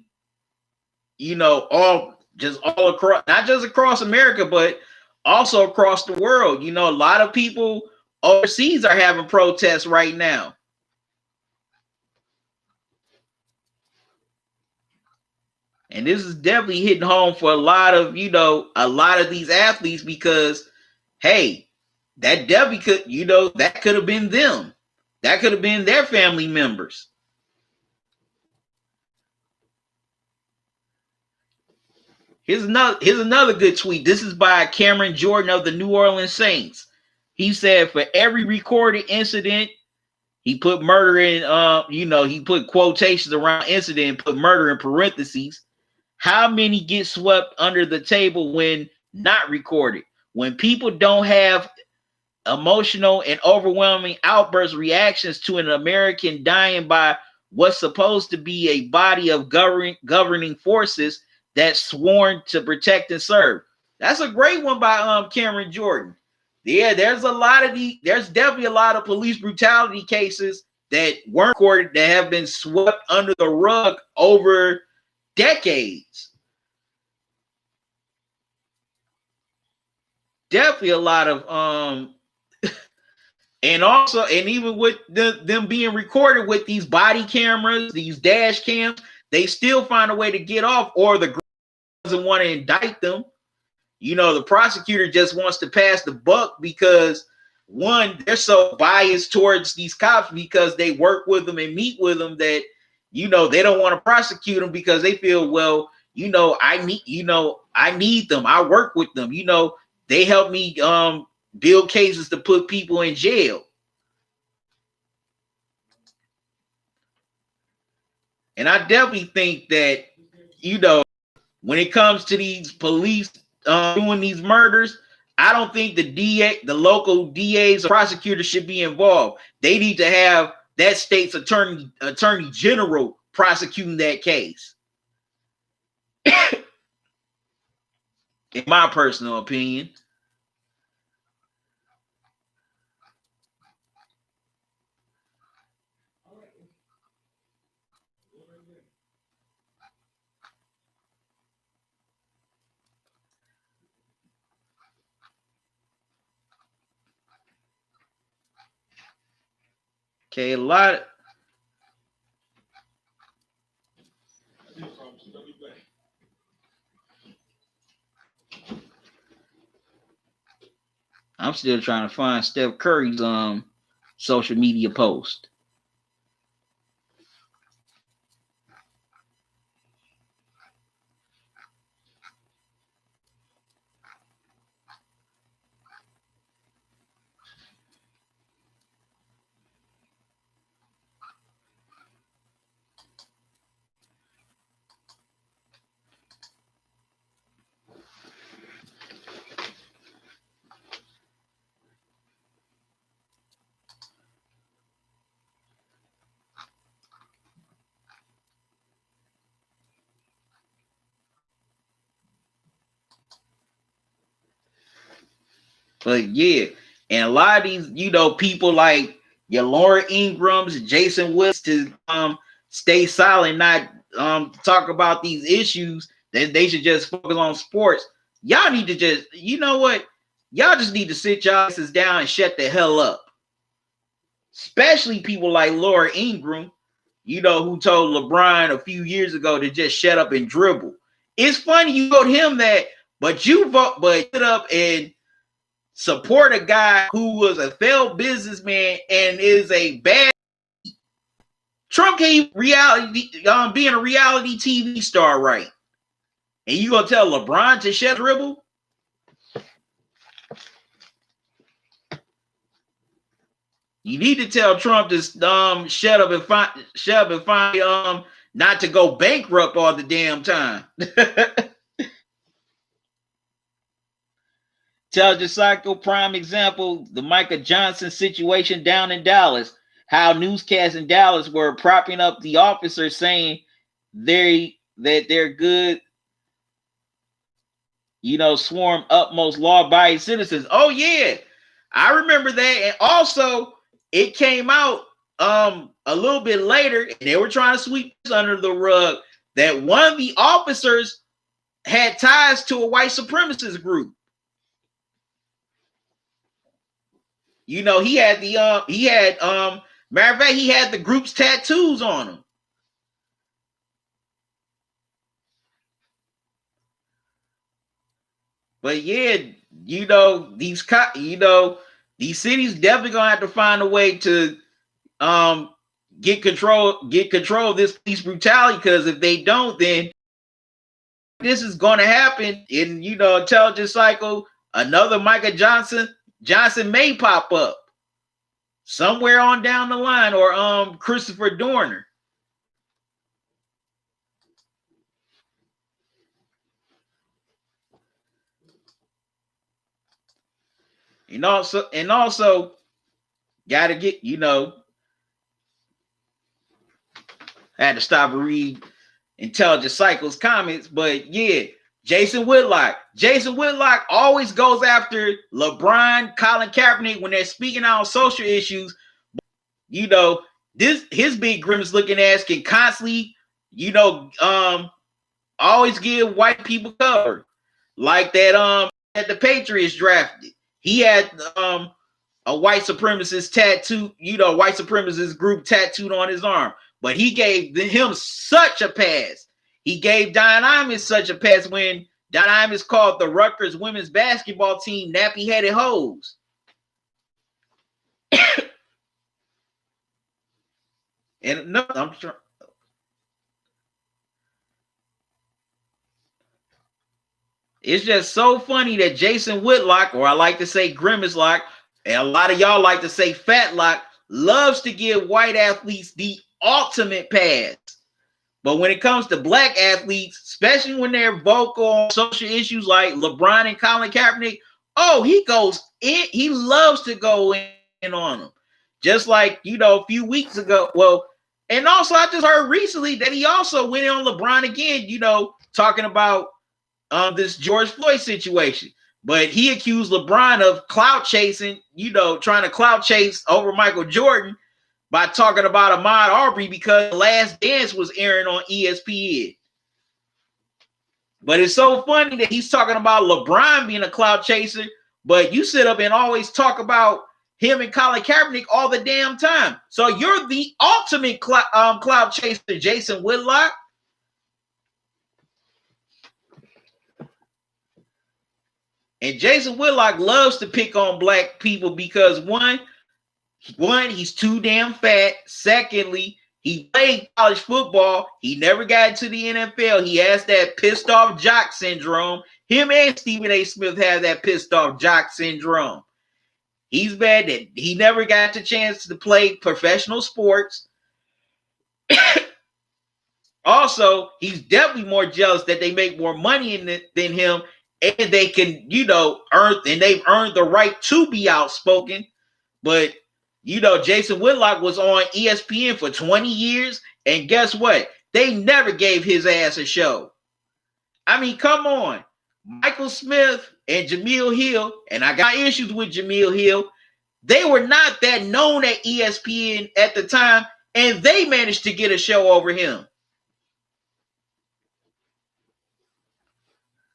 you know, all across, not just across America, but also across the world. You know, a lot of people overseas are having protests right now. And this is definitely hitting home for a lot of, you know, a lot of these athletes because, hey, that definitely could, you know, that could have been them. That could have been their family members. Here's another good tweet. This is by Cameron Jordan of the New Orleans Saints. He said, for every recorded incident, he put murder in, you know, he put quotations around incident and put murder in parentheses. How many get swept under the table when not recorded? When people don't have emotional and overwhelming outburst reactions to an American dying by what's supposed to be a body of governing forces that's sworn to protect and serve. That's a great one by Cameron Jordan. Yeah, there's definitely a lot of police brutality cases that weren't recorded that have been swept under the rug over decades. Definitely a lot of and also, and even with them being recorded with these body cameras, these dash cams, they still find a way to get off, or the doesn't want to indict them. You know, the prosecutor just wants to pass the buck because, one, they're so biased towards these cops because they work with them and meet with them that, you know, they don't want to prosecute them because they feel, well, you know, I need them. I work with them. You know, they help me build cases to put people in jail. And I definitely think that, you know, when it comes to these police doing these murders, I don't think the local DAs or prosecutors should be involved. They need to have that state's attorney general prosecuting that case. In my personal opinion. Okay, I'm still trying to find Steph Curry's social media post. But yeah, and a lot of these, you know, people like your Laura Ingrams, Jason Woods to stay silent, not talk about these issues, that they should just focus on sports. Y'all need to just, you know what? Y'all just need to sit y'all asses down and shut the hell up. Especially people like Laura Ingraham, you know, who told LeBron a few years ago to just shut up and dribble. It's funny you told him that, but you sit up and support a guy who was a failed businessman and is a bad. Trump can't being a reality TV star, right? And you gonna tell LeBron to shut dribble? You need to tell Trump to shut up and find not to go bankrupt all the damn time. Tell Josico, prime example, the Micah Johnson situation down in Dallas, how newscasts in Dallas were propping up the officers saying that they're good, you know, sworn utmost law-abiding citizens. Oh yeah, I remember that. And also, it came out a little bit later, and they were trying to sweep this under the rug, that one of the officers had ties to a white supremacist group. You know, he had matter of fact, he had the group's tattoos on him. But yeah, you know, these cities definitely gonna have to find a way to get control of this police brutality, because if they don't, then this is gonna happen in, you know, intelligence cycle. Another Micah Johnson may pop up somewhere on down the line, or Christopher Dorner. And also gotta get, you know, I had to stop and read Intelligent Cycle's comments, but yeah, Jason Whitlock always goes after LeBron, Colin Kaepernick when they're speaking out on social issues. You know, his big grimace looking ass can constantly, you know, always give white people cover, like that the Patriots drafted. He had a white supremacist tattoo, you know, white supremacist group tattooed on his arm, but he gave him such a pass. he gave Don Imus such a pass when Don Imus called the Rutgers women's basketball team nappy-headed hoes. And no, I'm sure. It's just so funny that Jason Whitlock, or I like to say Grimace Lock, and a lot of y'all like to say Fat Lock, loves to give white athletes the ultimate pass. But when it comes to black athletes, especially when they're vocal on social issues like LeBron and Colin Kaepernick, oh, he goes in. He loves to go in on them. Just like, a few weeks ago. Well, and also I just heard recently that he also went in on LeBron again, talking about this George Floyd situation. But he accused LeBron of clout chasing, trying to clout chase over Michael Jordan by talking about Ahmaud Arbery because The Last Dance was airing on ESPN. But it's so funny that he's talking about LeBron being a clout chaser, but you sit up and always talk about him and Colin Kaepernick all the damn time. So you're the ultimate clout chaser, Jason Whitlock. And Jason Whitlock loves to pick on black people because one, he's too damn fat. Secondly, he played college football. He never got into the NFL. He has that pissed off jock syndrome. Him and Stephen A. Smith have that pissed off jock syndrome. He's bad that he never got the chance to play professional sports. Also, he's definitely more jealous that they make more money than him, and they can, they've earned the right to be outspoken. But Jason Whitlock was on ESPN for 20 years, and guess what? They never gave his ass a show. I mean, come on. Michael Smith and Jameel Hill, and I got issues with Jameel Hill, they were not that known at ESPN at the time, and they managed to get a show over him.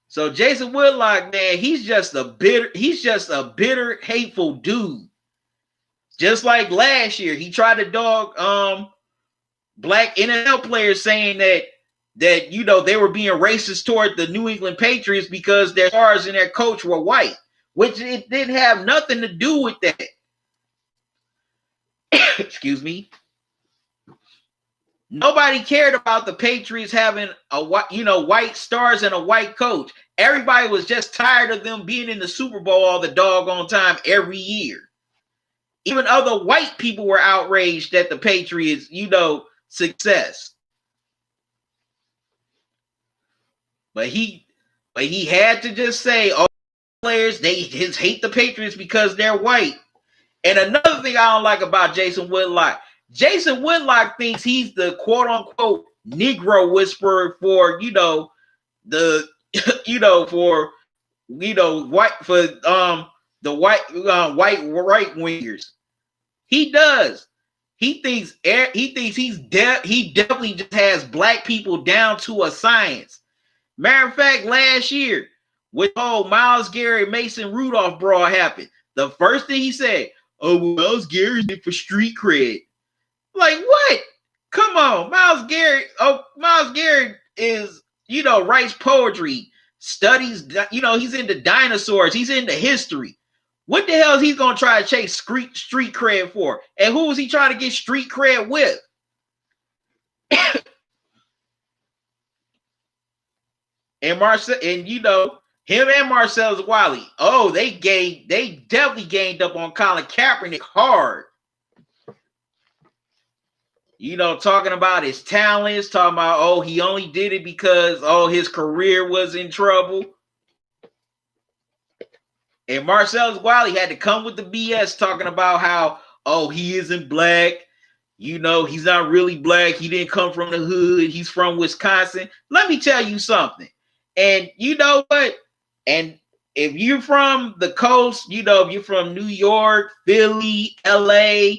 So Jason Whitlock, man, he's just a bitter, hateful dude. Just like last year, he tried to dog black NFL players, saying that they were being racist toward the New England Patriots because their stars and their coach were white, which it didn't have nothing to do with that. Excuse me. Nobody cared about the Patriots having white stars and a white coach. Everybody was just tired of them being in the Super Bowl all the doggone time every year. Even other white people were outraged at the Patriots, success. But he had to just say, oh, players, they just hate the Patriots because they're white. And another thing I don't like about Jason Whitlock thinks he's the quote unquote Negro whisperer for, the white right wingers. He does. He definitely just has black people down to a science. Matter of fact, last year, when Myles Garrett, Mason Rudolph brawl happened, the first thing he said, oh, well, Myles Garrett's in for street cred. Like, what? Come on. Myles Garrett is, writes poetry, studies, he's into dinosaurs, he's into history. What the hell is he going to try to chase street cred for? And who is he trying to get street cred with? And Marcel, and him and Marcellus Wiley, oh, they definitely gained up on Colin Kaepernick hard. Talking about his talents, talking about, oh, he only did it because, oh, his career was in trouble. And Marcellus Wiley had to come with the BS talking about how, oh, he isn't black. He's not really black. He didn't come from the hood. He's from Wisconsin. Let me tell you something. And you know what? And if you're from the coast, if you're from New York, Philly, LA,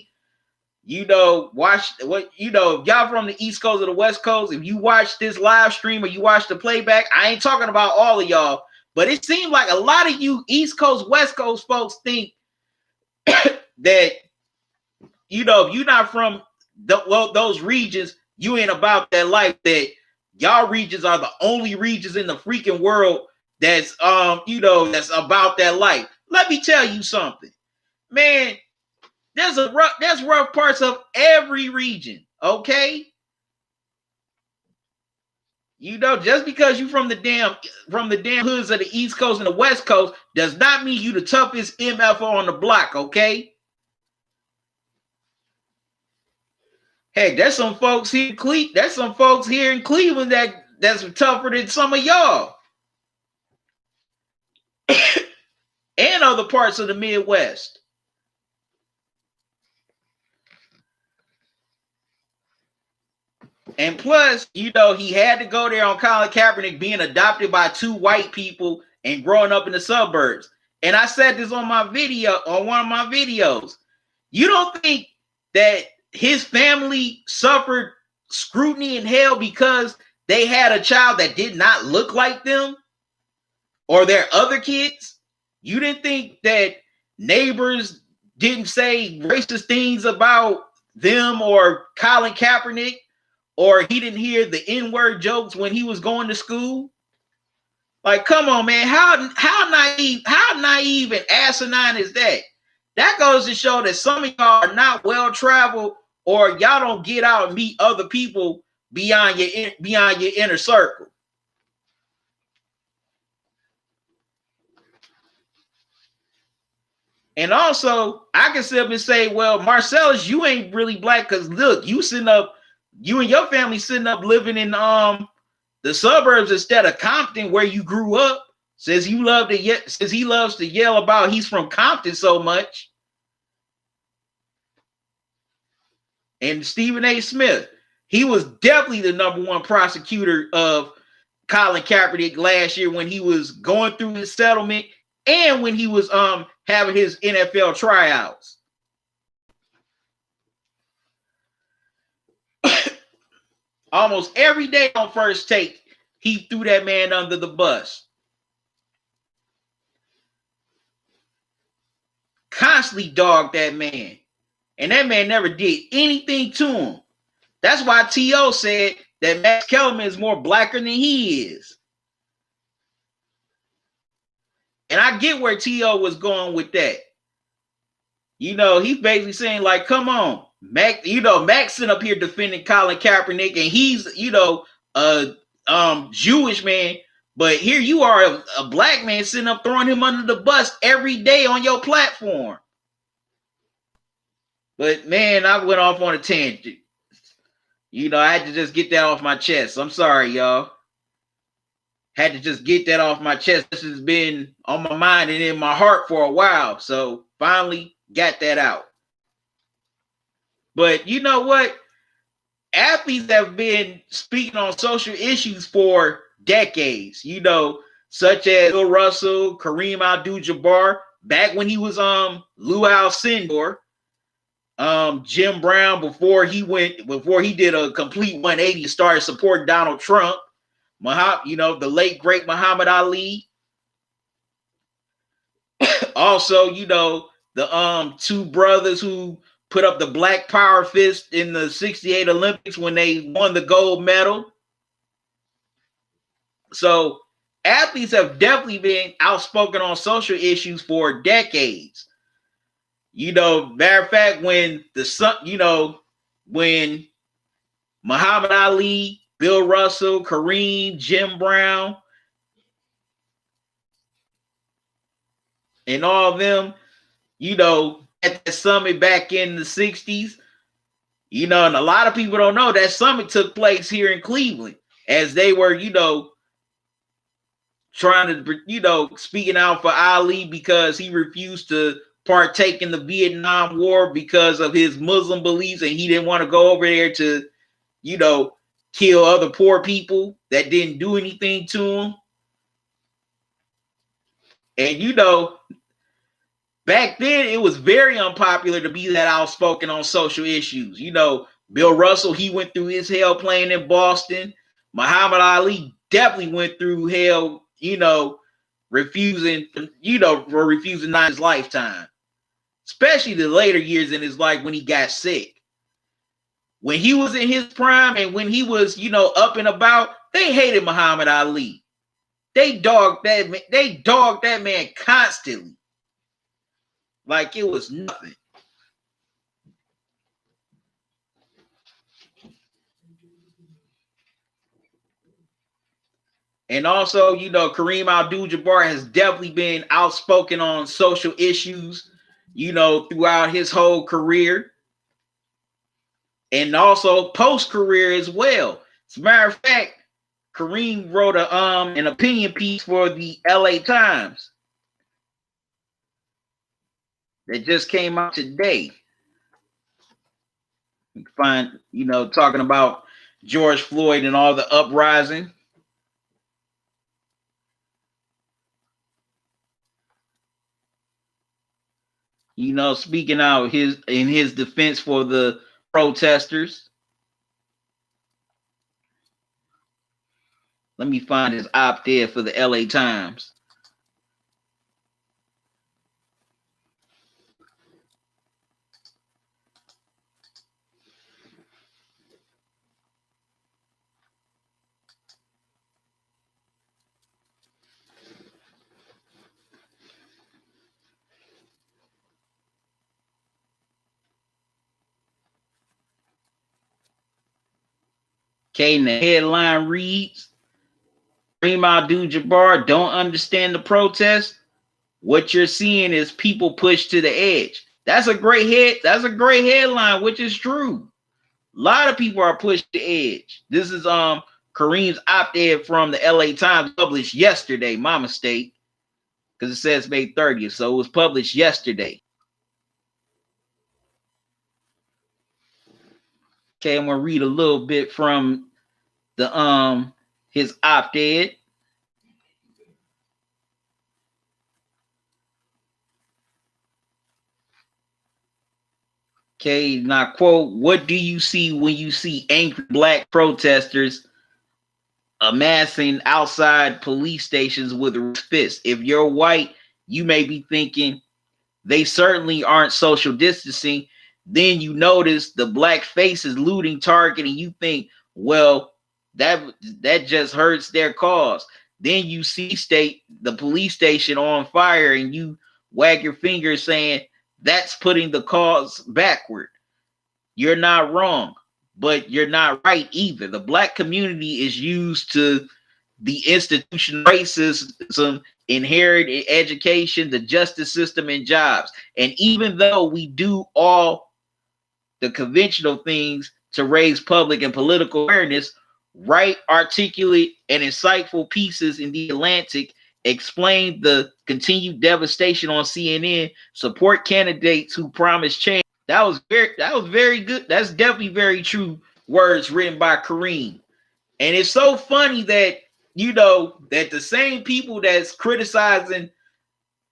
watch what, if y'all from the East Coast or the West Coast, if you watch this live stream or you watch the playback, I ain't talking about all of y'all, but it seems like a lot of you East Coast, West Coast folks think that, if you're not from those regions, you ain't about that life, that y'all regions are the only regions in the freaking world that's that's about that life. Let me tell you something, man. There's rough parts of every region, okay? Just because you from the damn hoods of the East Coast and the West Coast does not mean you the toughest MFO on the block, okay? Heck, there's some folks here in Cleveland that's tougher than some of y'all. And other parts of the Midwest. And plus, he had to go there on Colin Kaepernick being adopted by 2 white people and growing up in the suburbs. And I said this on one of my videos. You don't think that his family suffered scrutiny and hell because they had a child that did not look like them or their other kids? You didn't think that neighbors didn't say racist things about them or Colin Kaepernick? Or he didn't hear the N-word jokes when he was going to school? Like, come on, man. How naive and asinine is that? That goes to show that some of y'all are not well-traveled, or y'all don't get out and meet other people beyond your inner circle. And also, I can sit up and say, well, Marcellus, you ain't really black because look, you and your family sitting up living in the suburbs instead of Compton, where you grew up. Says he loves to yell about he's from Compton so much. And Stephen A. Smith, he was definitely the #1 prosecutor of Colin Kaepernick last year when he was going through his settlement and when he was having his NFL tryouts. Almost every day on First Take, he threw that man under the bus. Constantly dogged that man. And that man never did anything to him. That's why T.O. said that Max Kellerman is more blacker than he is. And I get where T.O. was going with that. He's basically saying, like, come on. Max sitting up here defending Colin Kaepernick, and he's, a Jewish man, but here you are, a black man sitting up throwing him under the bus every day on your platform. But man, I went off on a tangent. I had to just get that off my chest. I'm sorry, y'all. Had to just get that off my chest. This has been on my mind and in my heart for a while, so finally got that out. But you know what? Athletes have been speaking on social issues for decades, such as Bill Russell, Kareem Abdul-Jabbar, back when he was Lou Alcindor, Jim Brown before he did a complete 180 and started supporting Donald Trump, the late great Muhammad Ali. Also, the 2 brothers who put up the Black Power fist in the '68 Olympics when they won the gold medal. So athletes have definitely been outspoken on social issues for decades. Matter of fact, when when Muhammad Ali, Bill Russell, Kareem, Jim Brown, and all of them, at the summit back in the 60s, and a lot of people don't know that summit took place here in Cleveland as they were, trying to, speaking out for Ali because he refused to partake in the Vietnam War because of his Muslim beliefs, and he didn't want to go over there to, kill other poor people that didn't do anything to him. And, back then, it was very unpopular to be that outspoken on social issues. Bill Russell, he went through his hell playing in Boston. Muhammad Ali definitely went through hell, refusing not his lifetime, especially the later years in his life when he got sick. When he was in his prime and when he was, up and about, They hated Muhammad Ali. They dogged that man. They dogged that man constantly, like it was nothing. And also, Kareem Abdul-Jabbar has definitely been outspoken on social issues, throughout his whole career. And also post-career as well. As a matter of fact, Kareem wrote an opinion piece for the LA Times that just came out today. You can find, talking about George Floyd and all the uprising. Speaking out in his defense for the protesters. Let me find his op-ed for the LA Times. Okay, and the headline reads, Kareem Abdul-Jabbar don't understand the protest. What you're seeing is people pushed to the edge. That's a great headline, which is true. A lot of people are pushed to the edge. This is Kareem's op-ed from the LA Times, published yesterday. My mistake, because it says May 30th, so it was published yesterday. Okay, I'm gonna read a little bit from the his op-ed. Okay, now quote, what do you see when you see angry black protesters amassing outside police stations with fists? If you're white, you may be thinking they certainly aren't social distancing. Then you notice the black faces looting Target and you think, well, that just hurts their cause. Then you see the police station on fire and you wag your finger saying that's putting the cause backward. You're not wrong, but you're not right either. The black community is used to the institution racism, inherited education, the justice system, and jobs. And even though we do all the conventional things to raise public and political awareness, write articulate and insightful pieces in the Atlantic, explain the continued devastation on CNN, support candidates who promise change. That was very good. That's definitely very true words written by Kareem. And it's so funny that that the same people that's criticizing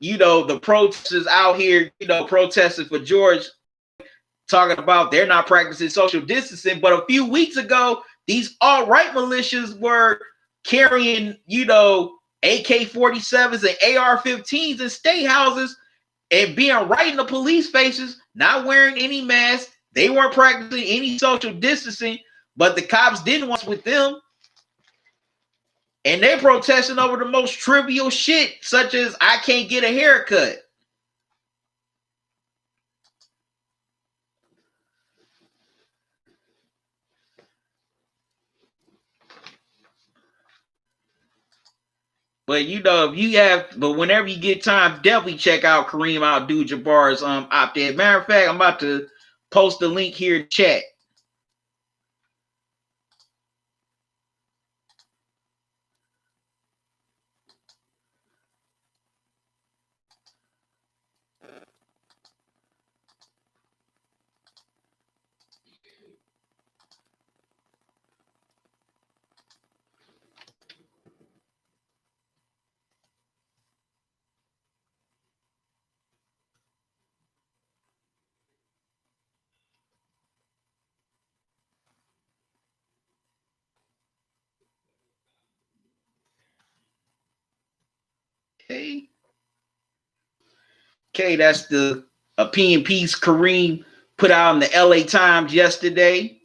the protesters out here protesting for George, talking about they're not practicing social distancing, but a few weeks ago these alt-right militias were carrying AK-47s and AR-15s in state houses and being right in the police faces, not wearing any masks. They weren't practicing any social distancing, but the cops didn't want with them. And they're protesting over the most trivial shit, such as I can't get a haircut. But whenever you get time, definitely check out Kareem Abdul-Jabbar's op-ed. Matter of fact, I'm about to post the link here in chat. Okay, that's the opinion piece Kareem put out in the LA Times yesterday.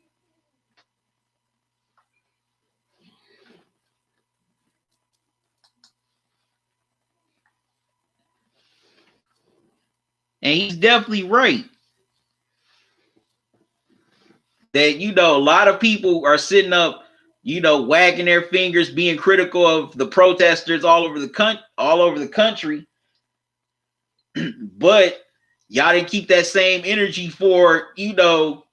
And he's definitely right. That, a lot of people are sitting up, wagging their fingers, being critical of the protesters all over the country. But y'all didn't keep that same energy for, the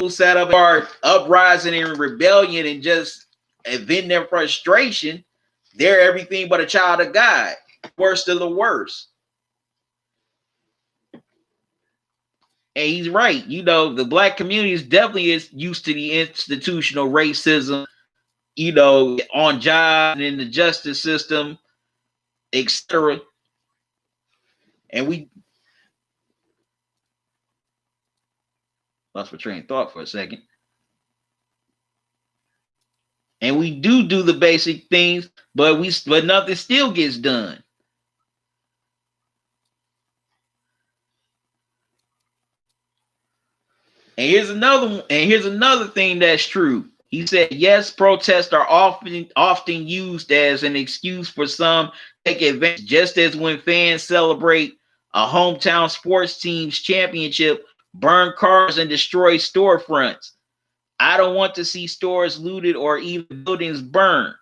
set up our uprising and rebellion and just vent their frustration. They're everything but a child of God. Worst of the worst. And he's right. The black community is definitely used to the institutional racism, on jobs and in the justice system, etc. And we lost my train of thought for a second. And we do the basic things, but nothing still gets done. And here's another thing that's true. He said, yes, protests are often used as an excuse for some to take advantage, just as when fans celebrate a hometown sports team's championship, burn cars and destroy storefronts. I don't want to see stores looted or even buildings burned.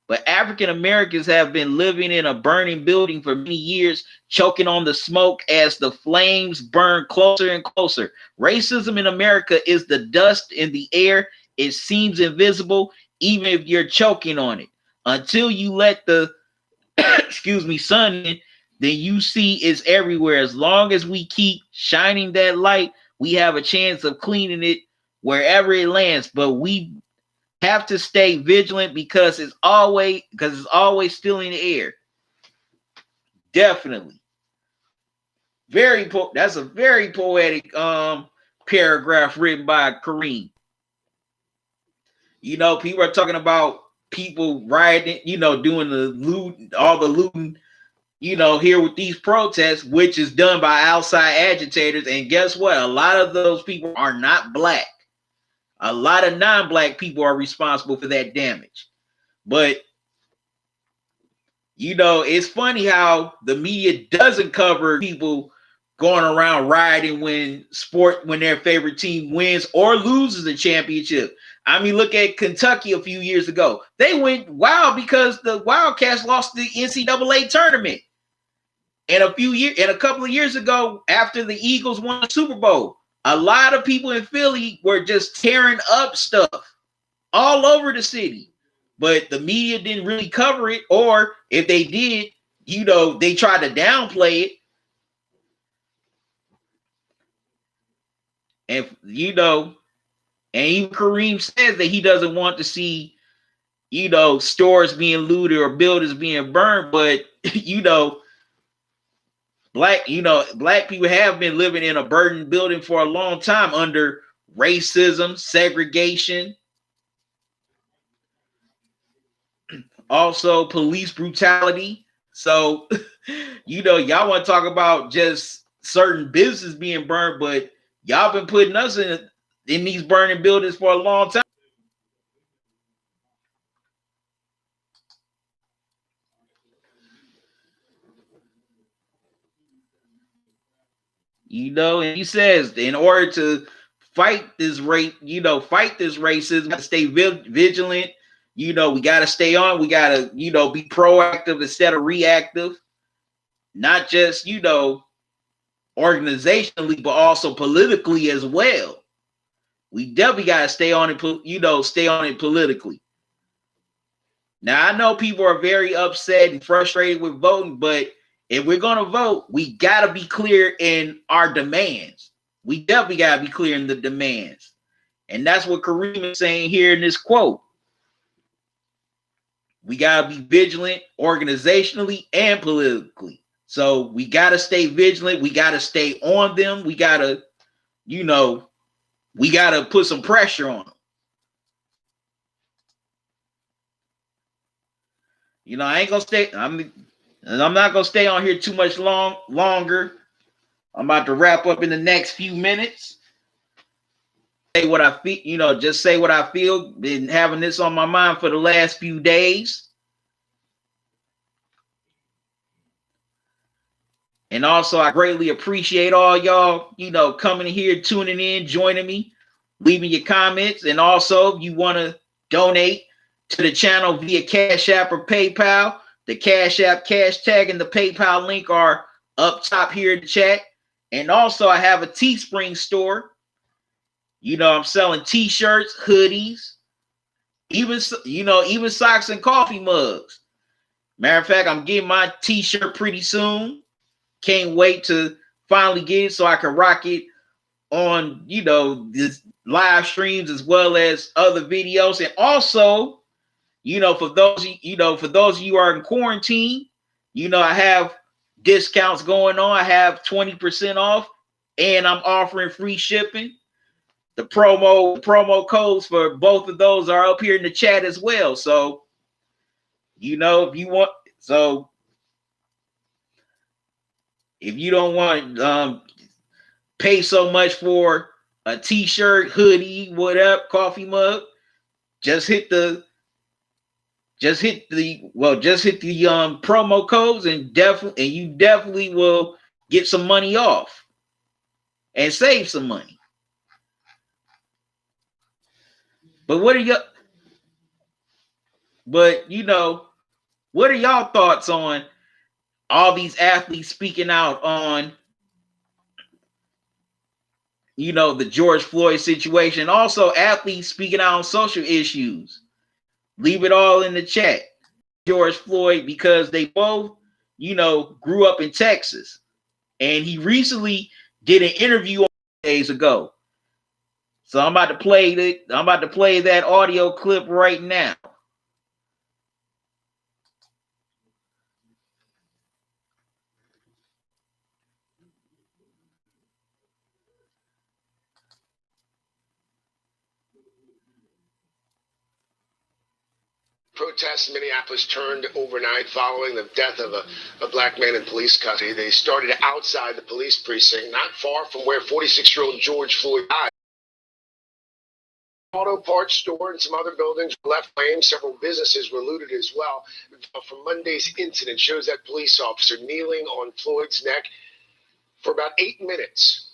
But African Americans have been living in a burning building for many years, choking on the smoke as the flames burn closer and closer. Racism in America is the dust in the air. It seems invisible, even if you're choking on it. Until you let the sun in, then you see it's everywhere. As long as we keep shining that light, we have a chance of cleaning it wherever it lands. But we have to stay vigilant because it's always still in the air. Definitely. That's a very poetic paragraph written by Kareem. People are talking about people rioting, doing the loot, all the looting, here with these protests, which is done by outside agitators. And guess what? A lot of those people are not black. A lot of non-black people are responsible for that damage. But it's funny how the media doesn't cover people going around rioting when their favorite team wins or loses a championship. I mean, look at Kentucky a few years ago. They went wild because the Wildcats lost the NCAA tournament. And a couple of years ago, after the Eagles won the Super Bowl, a lot of people in Philly were just tearing up stuff all over the city. But the media didn't really cover it, or if they did, they tried to downplay it. And and even Kareem says that he doesn't want to see, stores being looted or buildings being burned. But black people have been living in a burdened building for a long time under racism, segregation, also police brutality. So, y'all want to talk about just certain businesses being burned, but y'all been putting us in these burning buildings for a long time. And he says in order to fight this racism, we got to stay vigilant. We got to stay on. We got to, be proactive instead of reactive. Not just, organizationally, but also politically as well. We definitely got to stay on it, politically. Now, I know people are very upset and frustrated with voting, but if we're going to vote, we got to be clear in our demands. We definitely got to be clear in the demands. And that's what Kareem is saying here in this quote. We got to be vigilant organizationally and politically. So we got to stay vigilant. We got to stay on them. We got to, we got to put some pressure on them. I ain't going to stay. I'm not going to stay on here too much longer. I'm about to wrap up in the next few minutes. Say what I feel, just say what I feel. Been having this on my mind for the last few days. And also, I greatly appreciate all y'all, coming in here, tuning in, joining me, leaving your comments. And also, if you want to donate to the channel via Cash App or PayPal, the Cash App, cash tag, and the PayPal link are up top here in the chat. And also, I have a Teespring store. I'm selling t-shirts, hoodies, even socks and coffee mugs. Matter of fact, I'm getting my t-shirt pretty soon. Can't wait to finally get it so I can rock it on, this live streams as well as other videos. And also, for those of you who are in quarantine, I have discounts going on. I have 20% off, and I'm offering free shipping. The promo codes for both of those are up here in the chat as well. So, if you want, if you don't want pay so much for a t-shirt, hoodie, whatever, coffee mug, just hit the promo codes and you definitely will get some money off and save some money. But what are y'all thoughts on all these athletes speaking out on the George Floyd situation? Also, athletes speaking out on social issues. Leave it all in the chat. George Floyd, because they both, grew up in Texas. And he recently did an interview days ago. So I'm about to play that audio clip right now. Protests in Minneapolis turned overnight following the death of a black man in police custody. They started outside the police precinct, not far from where 46-year-old George Floyd died. Auto parts store and some other buildings were left flames. Several businesses were looted as well. From Monday's incident shows that police officer kneeling on Floyd's neck for about 8 minutes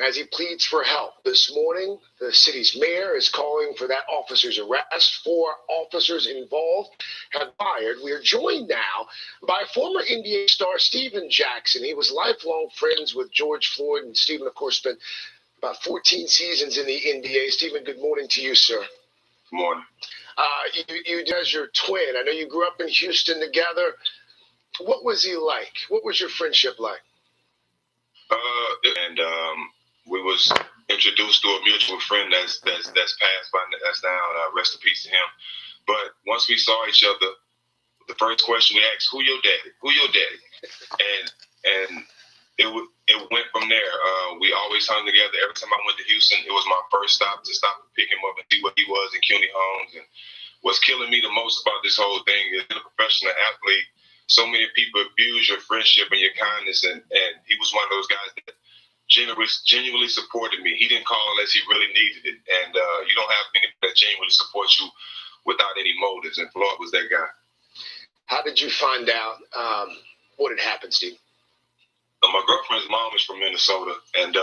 as he pleads for help. This morning, the city's mayor is calling for that officer's arrest. 4 officers involved have fired. We are joined now by former NBA star Stephen Jackson. He was lifelong friends with George Floyd, and Stephen, of course, spent about 14 seasons in the NBA. Stephen, good morning to you, sir. Good morning. You as your twin. I know you grew up in Houston together. What was he like? What was your friendship like? We was introduced to a mutual friend that's passed by, that's down. Rest in peace to him. But once we saw each other, the first question we asked, "Who your daddy? Who your daddy?" And it went from there. We always hung together. Every time I went to Houston, it was my first stop to stop and pick him up and see what he was in CUNY Homes. And what's killing me the most about this whole thing is, being a professional athlete, so many people abuse your friendship and your kindness, and he was one of those guys that genuinely supported me. He didn't call unless he really needed it, and you don't have many that genuinely support you without any motives, and Floyd was that guy. How did you find out what had happened, Steve? My girlfriend's mom is from Minnesota, and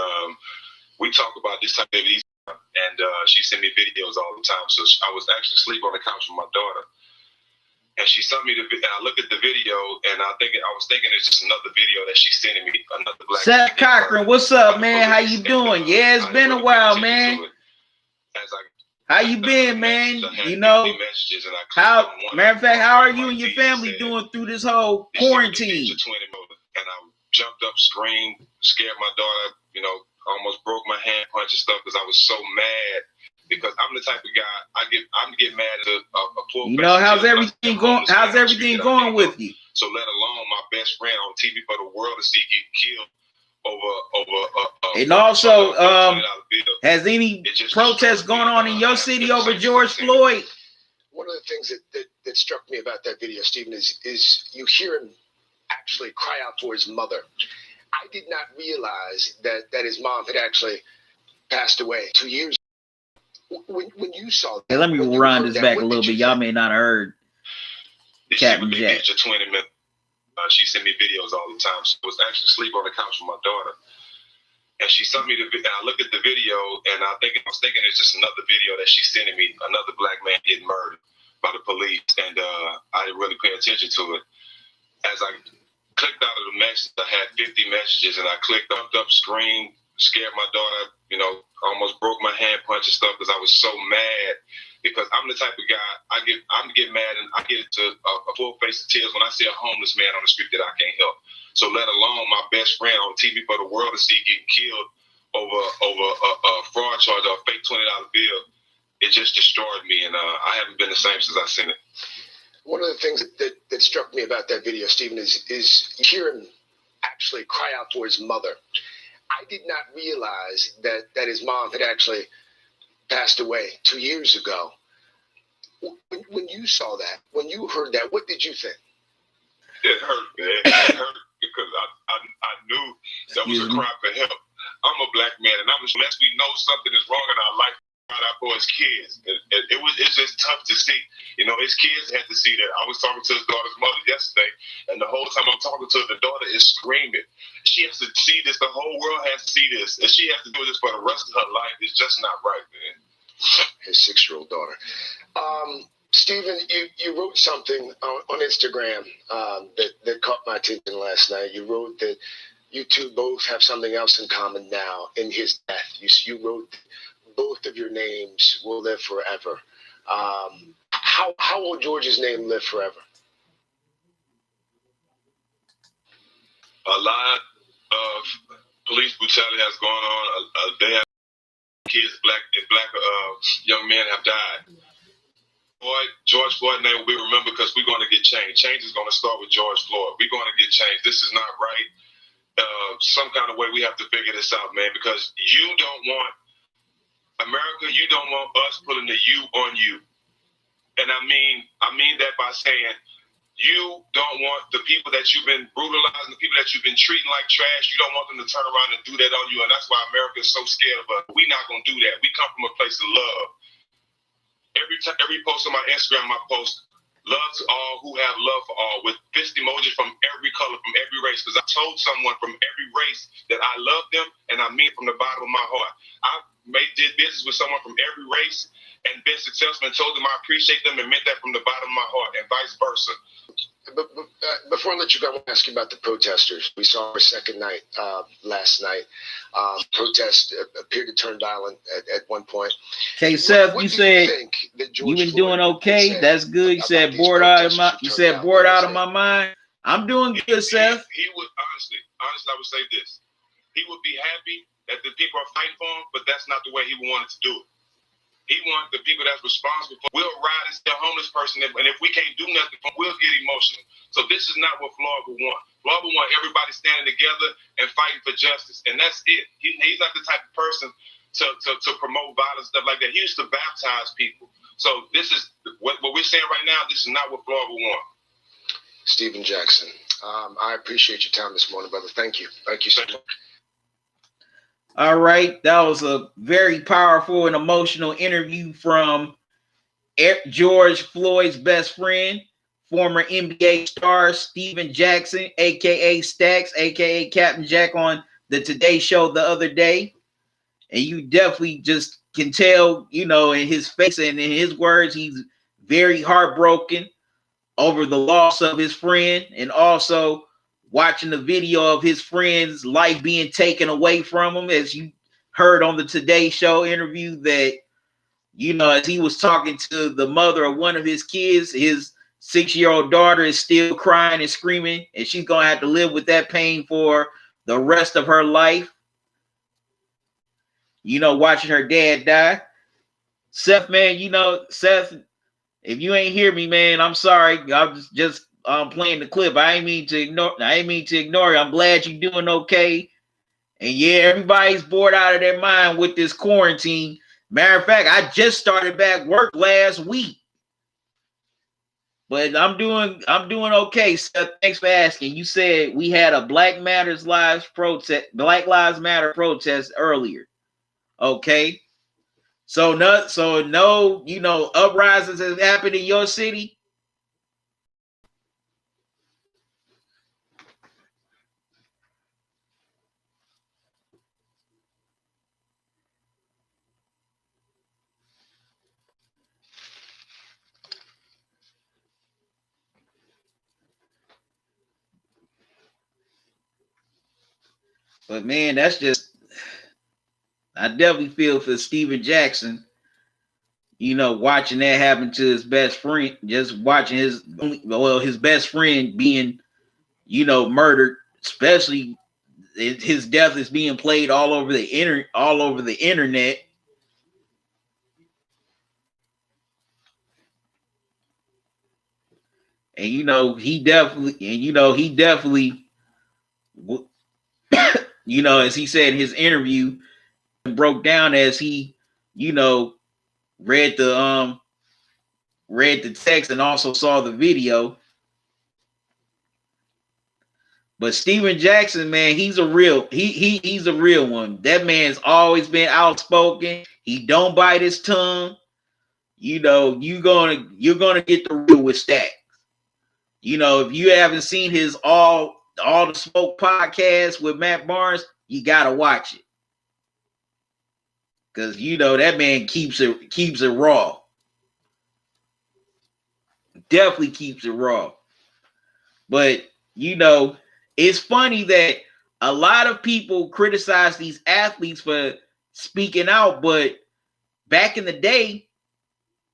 we talk about this type of things, and she sent me videos all the time. So I was actually asleep on the couch with my daughter, and she sent me and I looked at the video, and I was thinking it's just another video that she's sending me, another black. Seth Cochran, what's up, man? How you doing? Yeah, it's been a while, man. How you been, man? Matter of fact, how are you and your family doing through this whole quarantine? And I jumped up, screamed, scared my daughter, almost broke my hand, punch and stuff, because I was so mad. Because I'm the type of guy, I'm get mad at a poor. How's everything going? How's everything going with you? So let alone my best friend on TV for the world to see get killed over. And also, has any protests going on in your city over George Floyd? One of the things that struck me about that video, Stephen, is you hear him actually cry out for his mother. I did not realize that his mom had actually passed away 2 years ago. When you saw that, hey, let me run this back a little bit. Y'all may not have heard Captain Jack. She sent me videos all the time. She was actually asleep on the couch with my daughter. And she sent me and I looked at the video, and I was thinking it's just another video that she's sending me, another black man getting murdered by the police. And I didn't really pay attention to it. As I clicked out of the message, I had 50 messages, and I clicked up, screamed, scared my daughter, almost broke my hand, punch and stuff, because I was so mad. Because I'm the type of guy, I get mad and I get into a full face of tears when I see a homeless man on the street that I can't help. So let alone my best friend on TV for the world to see getting killed over a fraud charge or a fake $20 bill, it just destroyed me, and I haven't been the same since I seen it. One of the things that struck me about that video, Stephen, is hearing actually cry out for his mother. I did not realize that his mom had actually passed away 2 years ago. When you saw that, when you heard that, what did you think? It hurt, man. It hurt because I knew that was a cry for help. I'm a black man, and unless we know something is wrong in our life, out for his kids. It's just tough to see. His kids had to see that. I was talking to his daughter's mother yesterday, and the whole time I'm talking to her, the daughter is screaming. She has to see this. The whole world has to see this, and she has to do this for the rest of her life. It's just not right, man. His 6-year-old daughter. Stephen, you wrote something on Instagram that caught my attention last night. You wrote that you two both have something else in common now in his death. You wrote that both of your names will live forever. How will George's name live forever? A lot of police brutality has gone on. They have kids, black young men have died. George Floyd's name will be remembered because we're going to get change. Change is going to start with George Floyd. We're going to get change. This is not right. Some kind of way we have to figure this out, man, because you don't want America, you don't want us putting the you on you. And I mean that by saying you don't want the people that you've been brutalizing, the people that you've been treating like trash, you don't want them to turn around and do that on you. And that's why America is so scared of us. We're not going to do that. We come from a place of love. Every post on my Instagram, I post love to all who have love for all with fist emojis from every color, from every race. Because I told someone from every race that I love them, and I mean it from the bottom of my heart. I did business with someone from every race and been successful and told them I appreciate them and meant that from the bottom of my heart, and vice versa. But before I let you go, I want to ask you about the protesters. We saw our second night last night. Protests appeared to turn violent at one point. Okay, Seth, you said you've been doing okay. That's good. You said bored out of my mind. I'm doing good, Seth. He would honestly, I would say this. He would be happy that the people are fighting for him, but that's not the way he wanted to do it. He wants the people that's responsible for. We'll ride and see a homeless person, and if we can't do nothing for him, we'll get emotional. So this is not what Floyd would want. Floyd would want everybody standing together and fighting for justice, and that's it. He's not the type of person to promote violence, stuff like that. He used to baptize people. So this is what we're saying right now. This is not what Floyd would want. Stephen Jackson, I appreciate your time this morning, brother. Thank you. Thank you so much. All right, that was a very powerful and emotional interview from George Floyd's best friend, former NBA star Stephen Jackson, aka Stacks, aka Captain Jack, on the Today Show the other day. And you definitely just can tell, in his face and in his words, he's very heartbroken over the loss of his friend, and also watching the video of his friend's life being taken away from him. As you heard on the Today Show interview, that, as he was talking to the mother of one of his kids, his 6-year-old daughter is still crying and screaming, and she's going to have to live with that pain for the rest of her life. Watching her dad die. Seth, man, Seth, if you ain't hear me, man, I'm sorry. I'm just playing the clip. I ain't mean to ignore you. I'm glad you're doing okay. And yeah, everybody's bored out of their mind with this quarantine. Matter of fact, I just started back work last week. But I'm doing okay, Seth. Thanks for asking. You said we had a Black Lives Matter protest earlier. Okay. So no, uprisings have happened in your city. But man, that's just, I definitely feel for Steven Jackson. Watching that happen to his best friend, just watching his best friend being, murdered, especially his death is being played all over the internet. And he definitely, as he said in his interview, broke down as he, read the text and also saw the video. But Steven Jackson, man, he's a real one. That man's always been outspoken. He don't bite his tongue. You're gonna get the real with Stacks. If you haven't seen his all the smoke podcast with Matt Barnes, you gotta watch it. Cause that man keeps it raw. Definitely keeps it raw. But it's funny that a lot of people criticize these athletes for speaking out, but back in the day,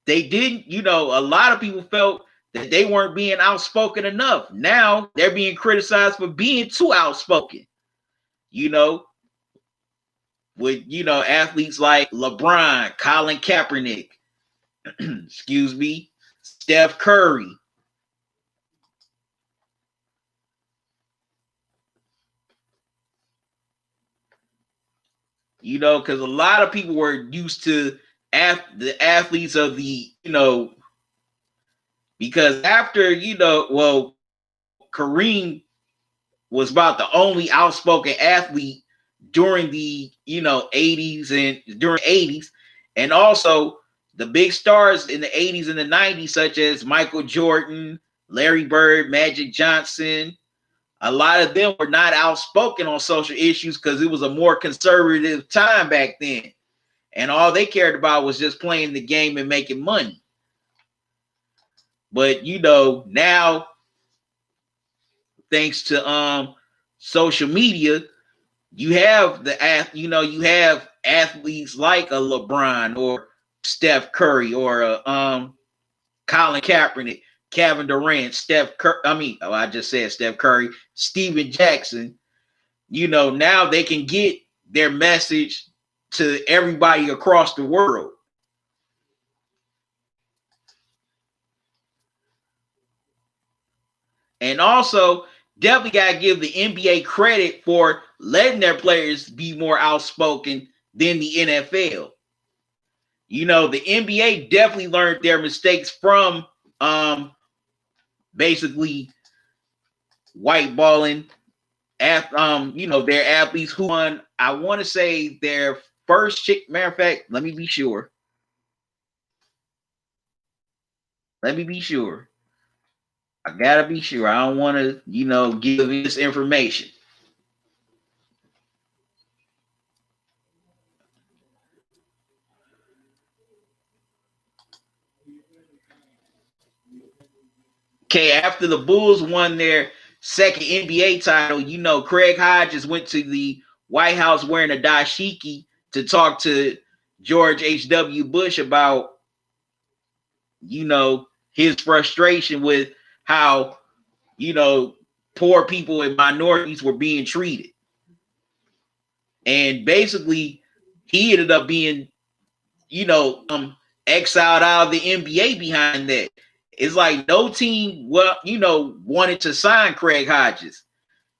they didn't, a lot of people felt that they weren't being outspoken enough. Now they're being criticized for being too outspoken, with, athletes like LeBron, Colin Kaepernick, excuse me, Steph Curry. Because a lot of people were used to the athletes of the, because after, Kareem was about the only outspoken athlete during the, 80s and during 80s. And also the big stars in the 80s and the 90s, such as Michael Jordan, Larry Bird, Magic Johnson. A lot of them were not outspoken on social issues because it was a more conservative time back then. And all they cared about was just playing the game and making money. But, now, thanks to social media, you have you have athletes like a LeBron or Steph Curry or Colin Kaepernick, Kevin Durant, Steph Curry. I just said Steph Curry, Steven Jackson. Now they can get their message to everybody across the world. And also, definitely got to give the NBA credit for letting their players be more outspoken than the NFL. The NBA definitely learned their mistakes from basically whiteballing their athletes who won, I want to say, their first matter of fact, let me be sure. I gotta be sure. I don't want to, give this information. Okay, after the Bulls won their second NBA title, Craig Hodges went to the White House wearing a dashiki to talk to George H.W. Bush about, his frustration with how, poor people and minorities were being treated. And basically, he ended up being, exiled out of the NBA behind that. It's like no team, wanted to sign Craig Hodges.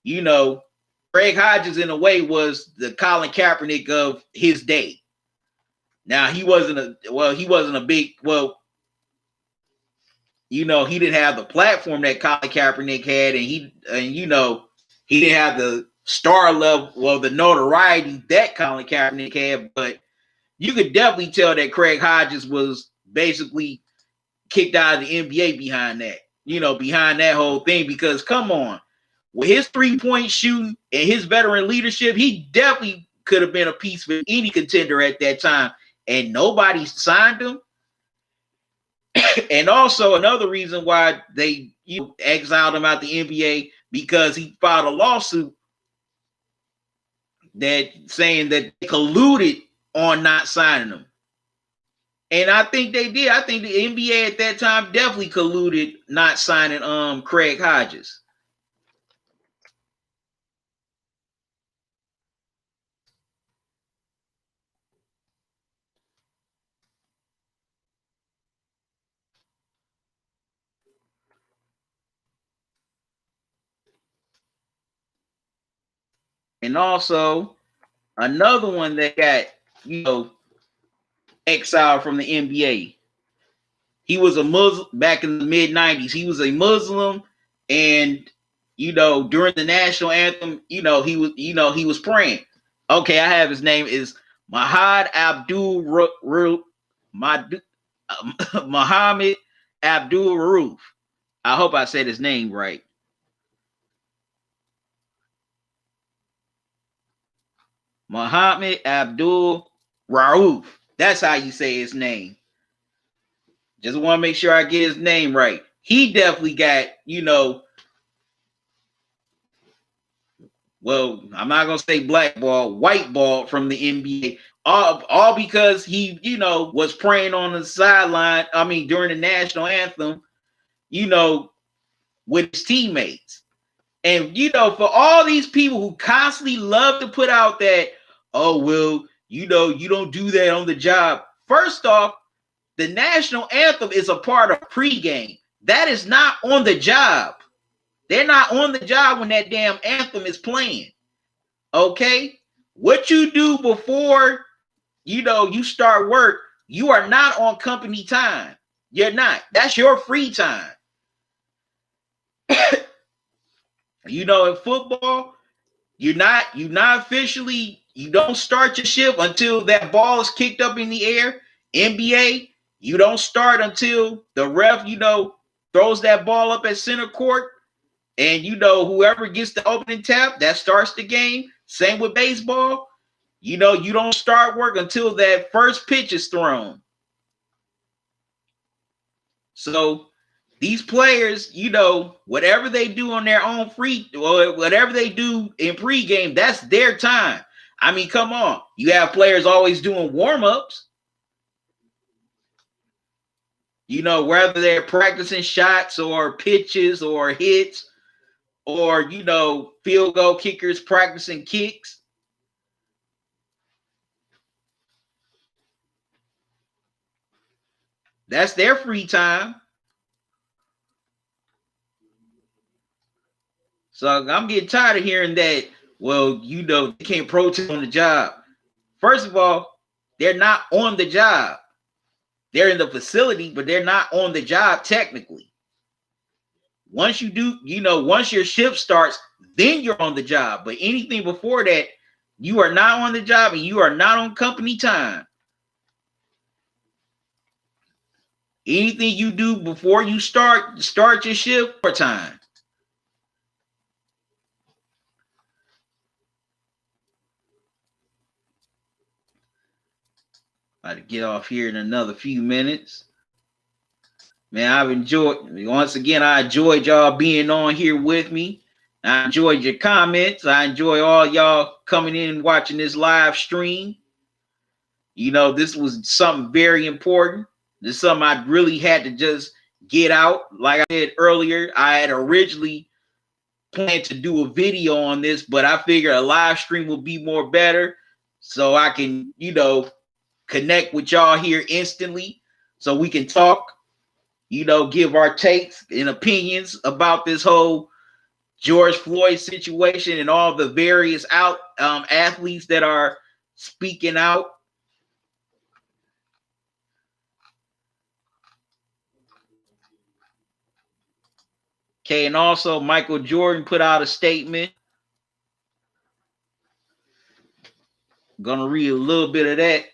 Craig Hodges, in a way, was the Colin Kaepernick of his day. Now, he wasn't a big, he didn't have the platform that Colin Kaepernick had, and he didn't have the star level, the notoriety that Colin Kaepernick had, but you could definitely tell that Craig Hodges was basically kicked out of the NBA behind that, behind that whole thing, because come on, with his 3-point shooting and his veteran leadership, he definitely could have been a piece for any contender at that time, and nobody signed him. And also another reason why they exiled him out the NBA, because he filed a lawsuit that saying that they colluded on not signing him. And I think they did. I think the NBA at that time definitely colluded not signing Craig Hodges. And also another one that got, exiled from the NBA. He was a Muslim back in the mid 90s. He was a Muslim, and during the national anthem, he was praying. Okay, I have his name is Muhammad Abdul Rauf. I hope I said his name right. Muhammad Abdul Rauf. That's how you say his name. Just want to make sure I get his name right. He definitely got, well, I'm not gonna say blackball, whiteball from the NBA. All because he, was praying on the sideline. I mean, during the national anthem, with his teammates. And for all these people who constantly love to put out that, oh well, you don't do that on the job. First off, the national anthem is a part of pregame. That is not on the job. They're not on the job when that damn anthem is playing. Okay? What you do before, you start work, you are not on company time. You're not. That's your free time. In football, you're not officially, you don't start your shift until that ball is kicked up in the air. NBA, you don't start until the ref, throws that ball up at center court. And whoever gets the opening tap, that starts the game. Same with baseball. You don't start work until that first pitch is thrown. So these players, whatever they do on their own free, or whatever they do in pregame, that's their time. I mean, come on. You have players always doing warm-ups. Whether they're practicing shots or pitches or hits, or, field goal kickers practicing kicks. That's their free time. So I'm getting tired of hearing that, well, they can't protest on the job. First of all, they're not on the job. They're in the facility, but they're not on the job technically. Once you do, once your shift starts, then you're on the job. But anything before that, you are not on the job and you are not on company time. Anything you do before you start your shift for time. About to get off here in another few minutes. Man, I enjoyed y'all being on here with me. I enjoyed your comments. I enjoy all y'all coming in and watching this live stream. This was something very important. This is something I really had to just get out. Like I said earlier, I had originally planned to do a video on this, but I figured a live stream will be more better so I can, connect with y'all here instantly so we can talk, give our takes and opinions about this whole George Floyd situation and all the various athletes that are speaking out. Okay, and also Michael Jordan put out a statement. I'm gonna read a little bit of that.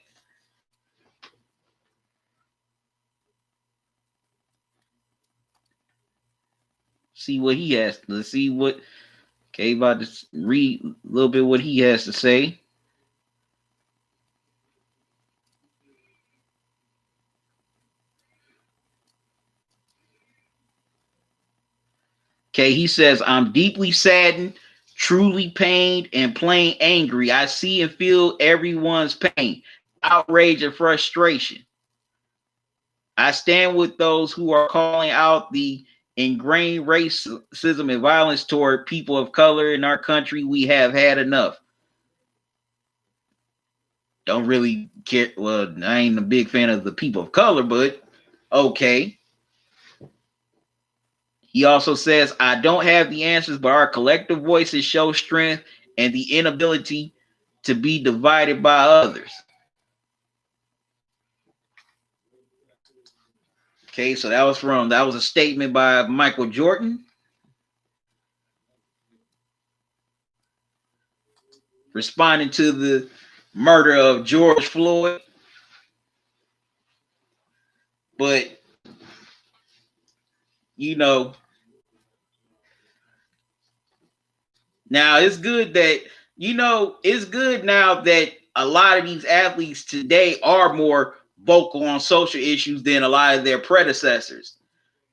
See what he has. Let's see what. Okay, about to read a little bit what he has to say. Okay, he says, I'm deeply saddened, truly pained and plain angry. I see and feel everyone's pain, outrage, and frustration. I stand with those who are calling out the ingrained racism and violence toward people of color in our country. We have had enough. Don't really care. Well, I ain't a big fan of the people of color, but okay. He also says, I don't have the answers, but our collective voices show strength and the inability to be divided by others. Okay, so that was a statement by Michael Jordan, responding to the murder of George Floyd. But now it's good that it's good now that a lot of these athletes today are more vocal on social issues than a lot of their predecessors.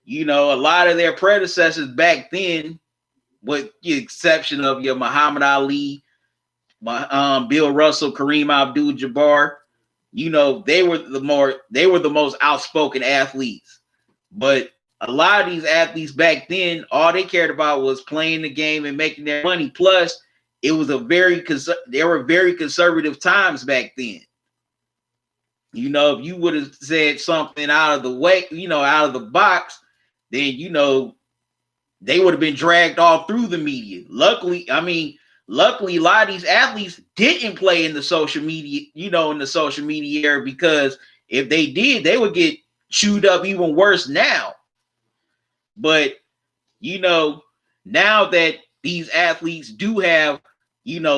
A lot of their predecessors back then, with the exception of your Muhammad Ali, Bill Russell, Kareem Abdul-Jabbar, they were the most outspoken athletes. But a lot of these athletes back then, all they cared about was playing the game and making their money. Plus, it was there were very conservative times back then. If you would have said something out of the way, out of the box, then they would have been dragged all through the media. Luckily, a lot of these athletes didn't play in the social media, in the social media era, because if they did, they would get chewed up even worse now. But now that these athletes do have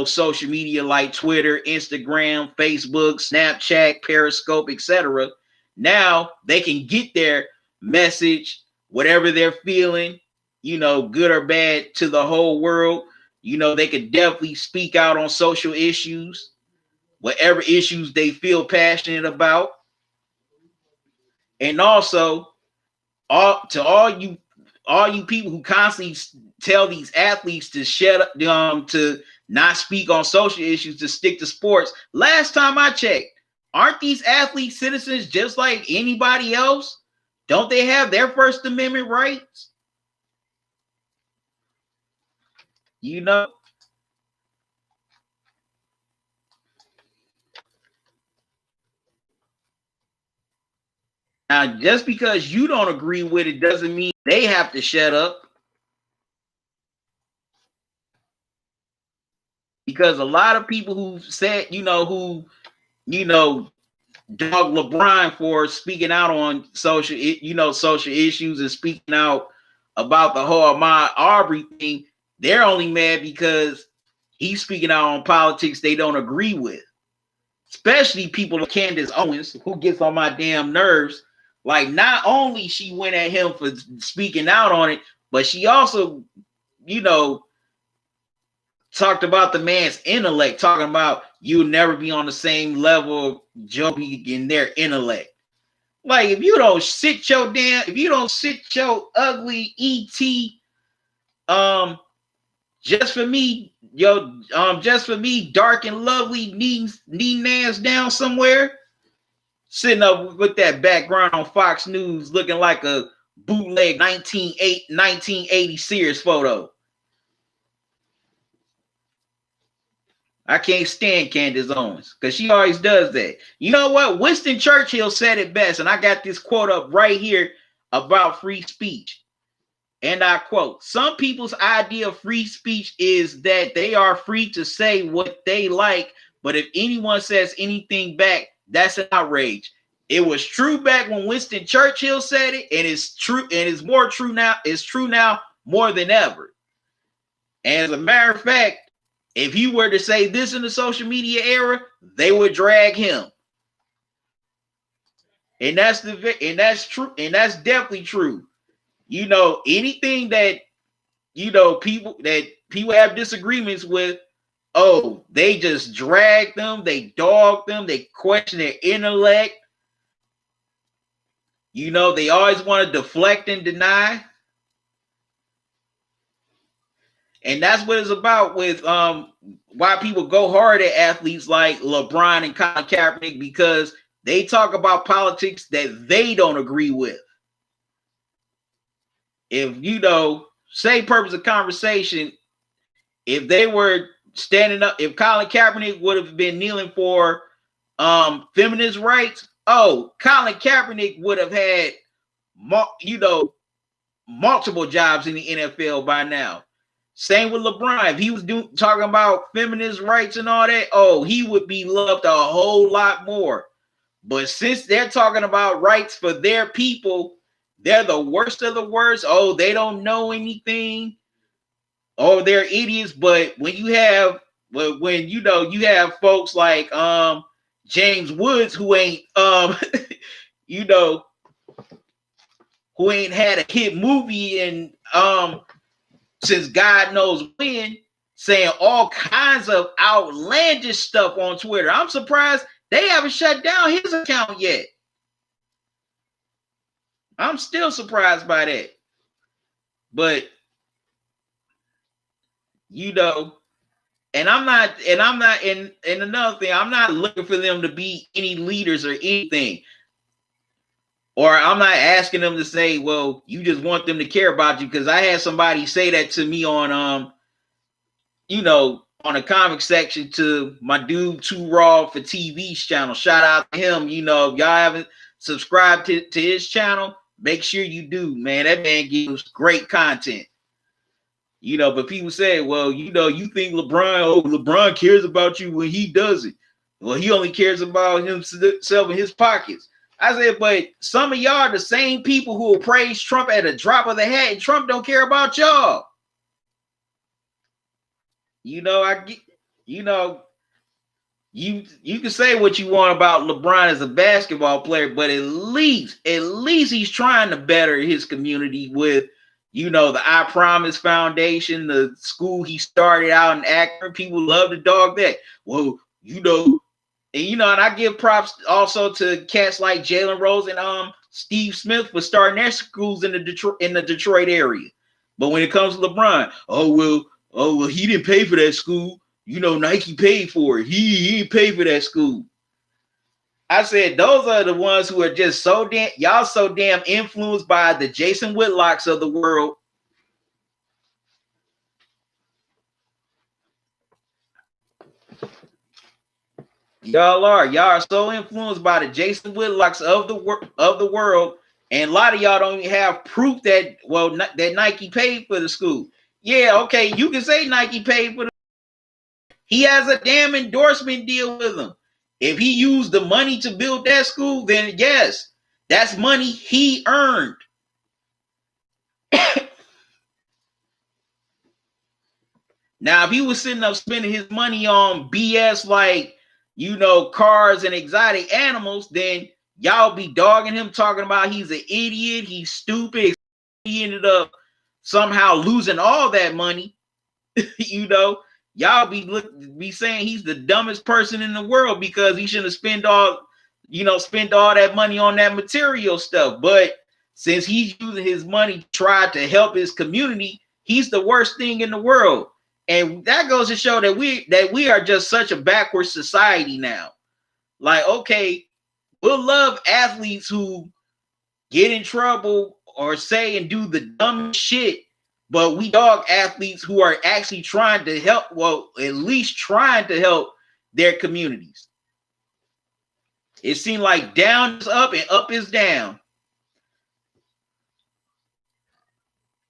social media like Twitter, Instagram, Facebook, Snapchat, Periscope, etc., now they can get their message, whatever they're feeling, good or bad, to the whole world. They could definitely speak out on social issues, whatever issues they feel passionate about. And also, all you people who constantly tell these athletes to shut up, to not speak on social issues, to stick to sports. Last time I checked, aren't these athletes citizens just like anybody else? Don't they have their First Amendment rights? Now, just because you don't agree with it doesn't mean they have to shut up. Because a lot of people who said, dog LeBron for speaking out on social issues and speaking out about the whole Ahmaud Arbery thing, they're only mad because he's speaking out on politics they don't agree with. Especially people like Candace Owens, who gets on my damn nerves. Like, not only she went at him for speaking out on it, but she also, talked about the man's intellect, talking about you'll never be on the same level of Joby in their intellect. Like, if you don't sit your ugly ET, just for me, dark and lovely, knee nails down somewhere, sitting up with that background on Fox News looking like a bootleg 1980 Sears photo. I can't stand Candace Owens because she always does that. You know what? Winston Churchill said it best, and I got this quote up right here about free speech. And I quote, some people's idea of free speech is that they are free to say what they like, but if anyone says anything back, that's an outrage. It was true back when Winston Churchill said it, and it's true, and it's more true now. It's true now more than ever. And as a matter of fact, if he were to say this in the social media era, they would drag him. And that's true, and that's definitely true. Anything that people have disagreements with, oh, they just drag them, they dog them, they question their intellect. They always want to deflect and deny. And that's what it's about with why people go hard at athletes like LeBron and Colin Kaepernick, because they talk about politics that they don't agree with. If say purpose of conversation, if they were standing up, if Colin Kaepernick would have been kneeling for feminist rights, Colin Kaepernick would have had multiple jobs in the NFL by now. Same with LeBron. If he was talking about feminist rights and all that, he would be loved a whole lot more. But since they're talking about rights for their people, they're the worst of the worst. They don't know anything. They're idiots. But when you have you have folks like James Woods, who ain't who ain't had a hit movie in since God knows when, saying all kinds of outlandish stuff on Twitter. I'm surprised they haven't shut down his account yet. I'm still surprised by that. But and another thing, I'm not looking for them to be any leaders or anything. Or I'm not asking them to say, well, you just want them to care about you, because I had somebody say that to me on on a comic section to my dude Too Raw for TV's channel. Shout out to him. If y'all haven't subscribed to his channel, make sure you do, man. That man gives great content. But people say, well, you think LeBron cares about you when he doesn't. Well, he only cares about himself in his pockets. I said, but some of y'all are the same people who will praise Trump at a drop of the hat, and Trump don't care about y'all. You can say what you want about LeBron as a basketball player, but at least he's trying to better his community with, the I Promise Foundation, the school he started out in Akron. People love to dog that. Well, and I give props also to cats like Jalen Rose and Steve Smith for starting their schools in the Detroit area. But when it comes to LeBron, he didn't pay for that school. Nike paid for it. He didn't pay for that school. I said those are the ones who are just so damn influenced by the Jason Whitlocks of the world. Y'all are so influenced by the Jason Whitlocks of the world, and a lot of y'all don't even have proof that that Nike paid for the school. Yeah, okay, you can say Nike paid for the. He has a damn endorsement deal with them. If he used the money to build that school, then yes, that's money he earned. Now, if he was sitting up spending his money on BS like, cars and exotic animals, then y'all be dogging him, talking about he's an idiot, he's stupid. He ended up somehow losing all that money. Y'all be saying he's the dumbest person in the world because he shouldn't have spent all that money on that material stuff. But since he's using his money to try to help his community, he's the worst thing in the world. And that goes to show that we are just such a backwards society now. Like, okay, we'll love athletes who get in trouble or say and do the dumb shit, but we dog athletes who are actually trying to help, at least trying to help their communities. It seemed like down is up and up is down.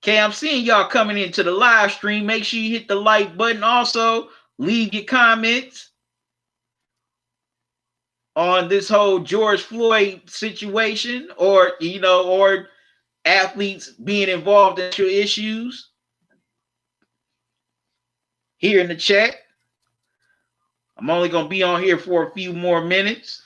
Okay, I'm seeing y'all coming into the live stream. Make sure you hit the like button. Also, leave your comments on this whole George Floyd situation, or athletes being involved in your issues here in the chat. I'm only going to be on here for a few more minutes.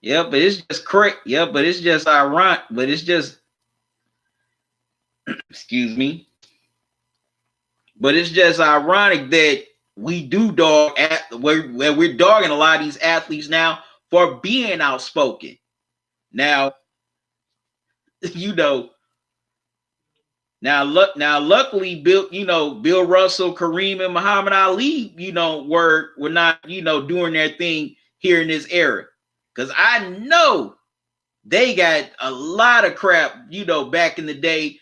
Yeah, but it's just correct. Yeah, but it's just ironic. But it's just, excuse me. But it's just ironic that we do dog at where we're dogging a lot of these athletes now for being outspoken. Now, you know, luckily, Bill Russell, Kareem, and Muhammad Ali, were not, doing their thing here in this era, because I know they got a lot of crap, back in the day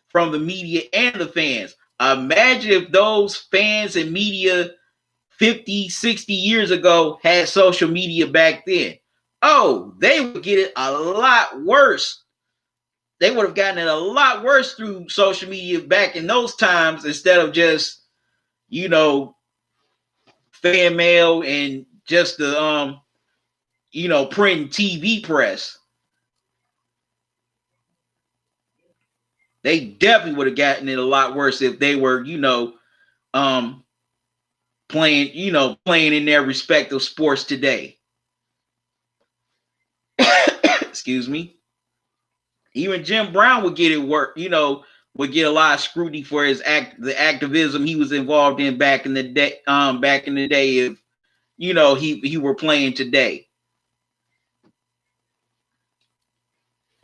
from the media and the fans. Imagine if those fans and media 50, 60 years ago had social media back then. Oh, they would get it a lot worse. They would have gotten it a lot worse through social media back in those times, instead of just, fan mail and just the, print and TV press. They definitely would have gotten it a lot worse if they were, playing in their respective sports today. Excuse me. Even Jim Brown would get it work, would get a lot of scrutiny for the activism he was involved in back in the day. If he were playing today.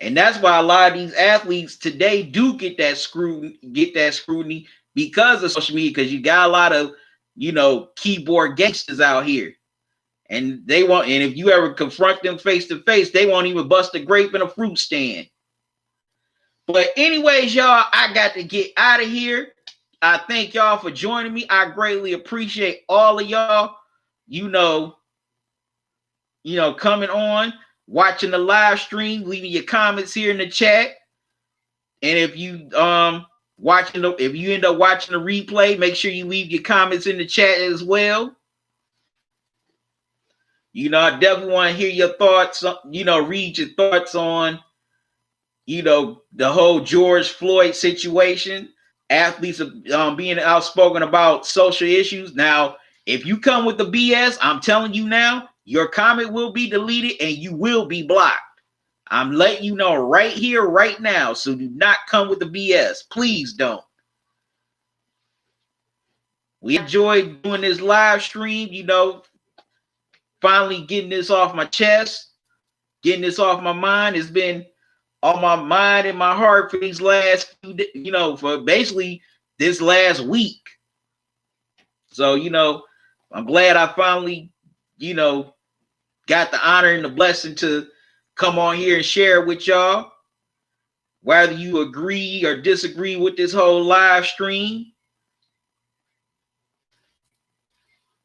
And that's why a lot of these athletes today do get that scrutiny because of social media, because you got a lot of, keyboard gangsters out here. And if you ever confront them face to face, they won't even bust a grape in a fruit stand. But anyways, y'all, I got to get out of here. I thank y'all for joining me. I greatly appreciate all of y'all, coming on, watching the live stream, leaving your comments here in the chat. And if you end up watching the replay, make sure you leave your comments in the chat as well. I definitely want to hear your thoughts, read your thoughts on, the whole George Floyd situation. Athletes being outspoken about social issues. Now, if you come with the BS, I'm telling you now, your comment will be deleted and you will be blocked. I'm letting you know right here, right now. So do not come with the BS. Please don't. We enjoyed doing this live stream, finally getting this off my chest, getting this off my mind. It's been on my mind and my heart for these last few days, for basically this last week. So, I'm glad I finally, got the honor and the blessing to come on here and share with y'all. Whether you agree or disagree with this whole live stream,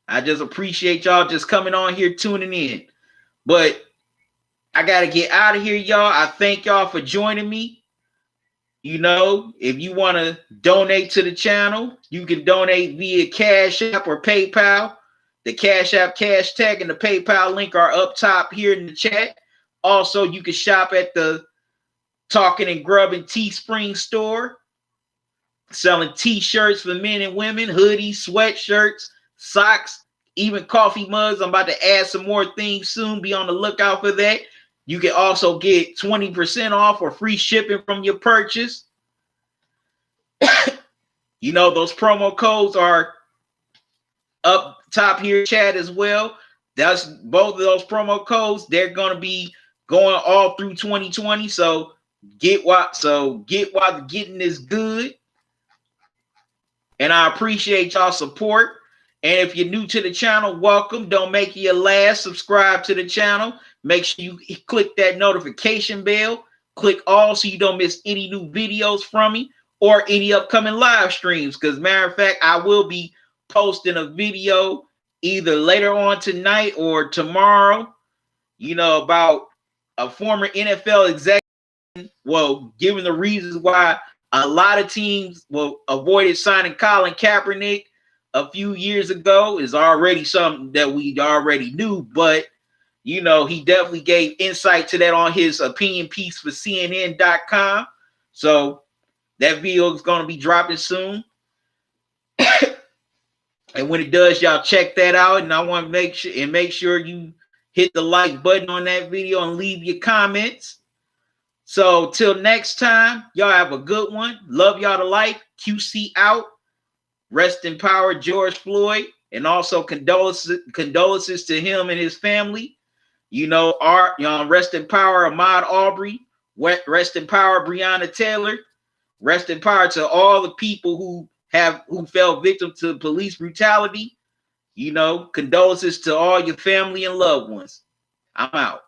I just appreciate y'all just coming on here, tuning in. But I got to get out of here, y'all. I thank y'all for joining me. If you want to donate to the channel, you can donate via Cash App or PayPal. The Cash App cash tag and the PayPal link are up top here in the chat. Also, you can shop at the Talking and Grubbing Teespring store, selling t-shirts for men and women, hoodies, sweatshirts, socks, even coffee mugs. I'm about to add some more things soon. Be on the lookout for that. You can also get 20% off or free shipping from your purchase. Those promo codes are up top here in chat as well. That's both of those promo codes. They're going to be going all through 2020. So get while the getting is good. And I appreciate y'all support. And if you're new to the channel, welcome. Don't make it your last. Subscribe to the channel. Make sure you click that notification bell. Click all so you don't miss any new videos from me or any upcoming live streams. Because matter of fact, I will be posting a video either later on tonight or tomorrow, about a former NFL executive, giving the reasons why a lot of teams avoided signing Colin Kaepernick a few years ago. Is already something that we already knew, but he definitely gave insight to that on his opinion piece for CNN.com. So that video is going to be dropping soon. And when it does, y'all check that out. And I want to make sure you hit the like button on that video and leave your comments. So till next time, y'all have a good one. Love y'all to life. QC out. Rest in power, George Floyd. And also condolences to him and his family. You know, rest in power, Ahmaud Arbery. Rest in power, Breonna Taylor. Rest in power to all the people who fell victim to police brutality. You know, condolences to all your family and loved ones. I'm out.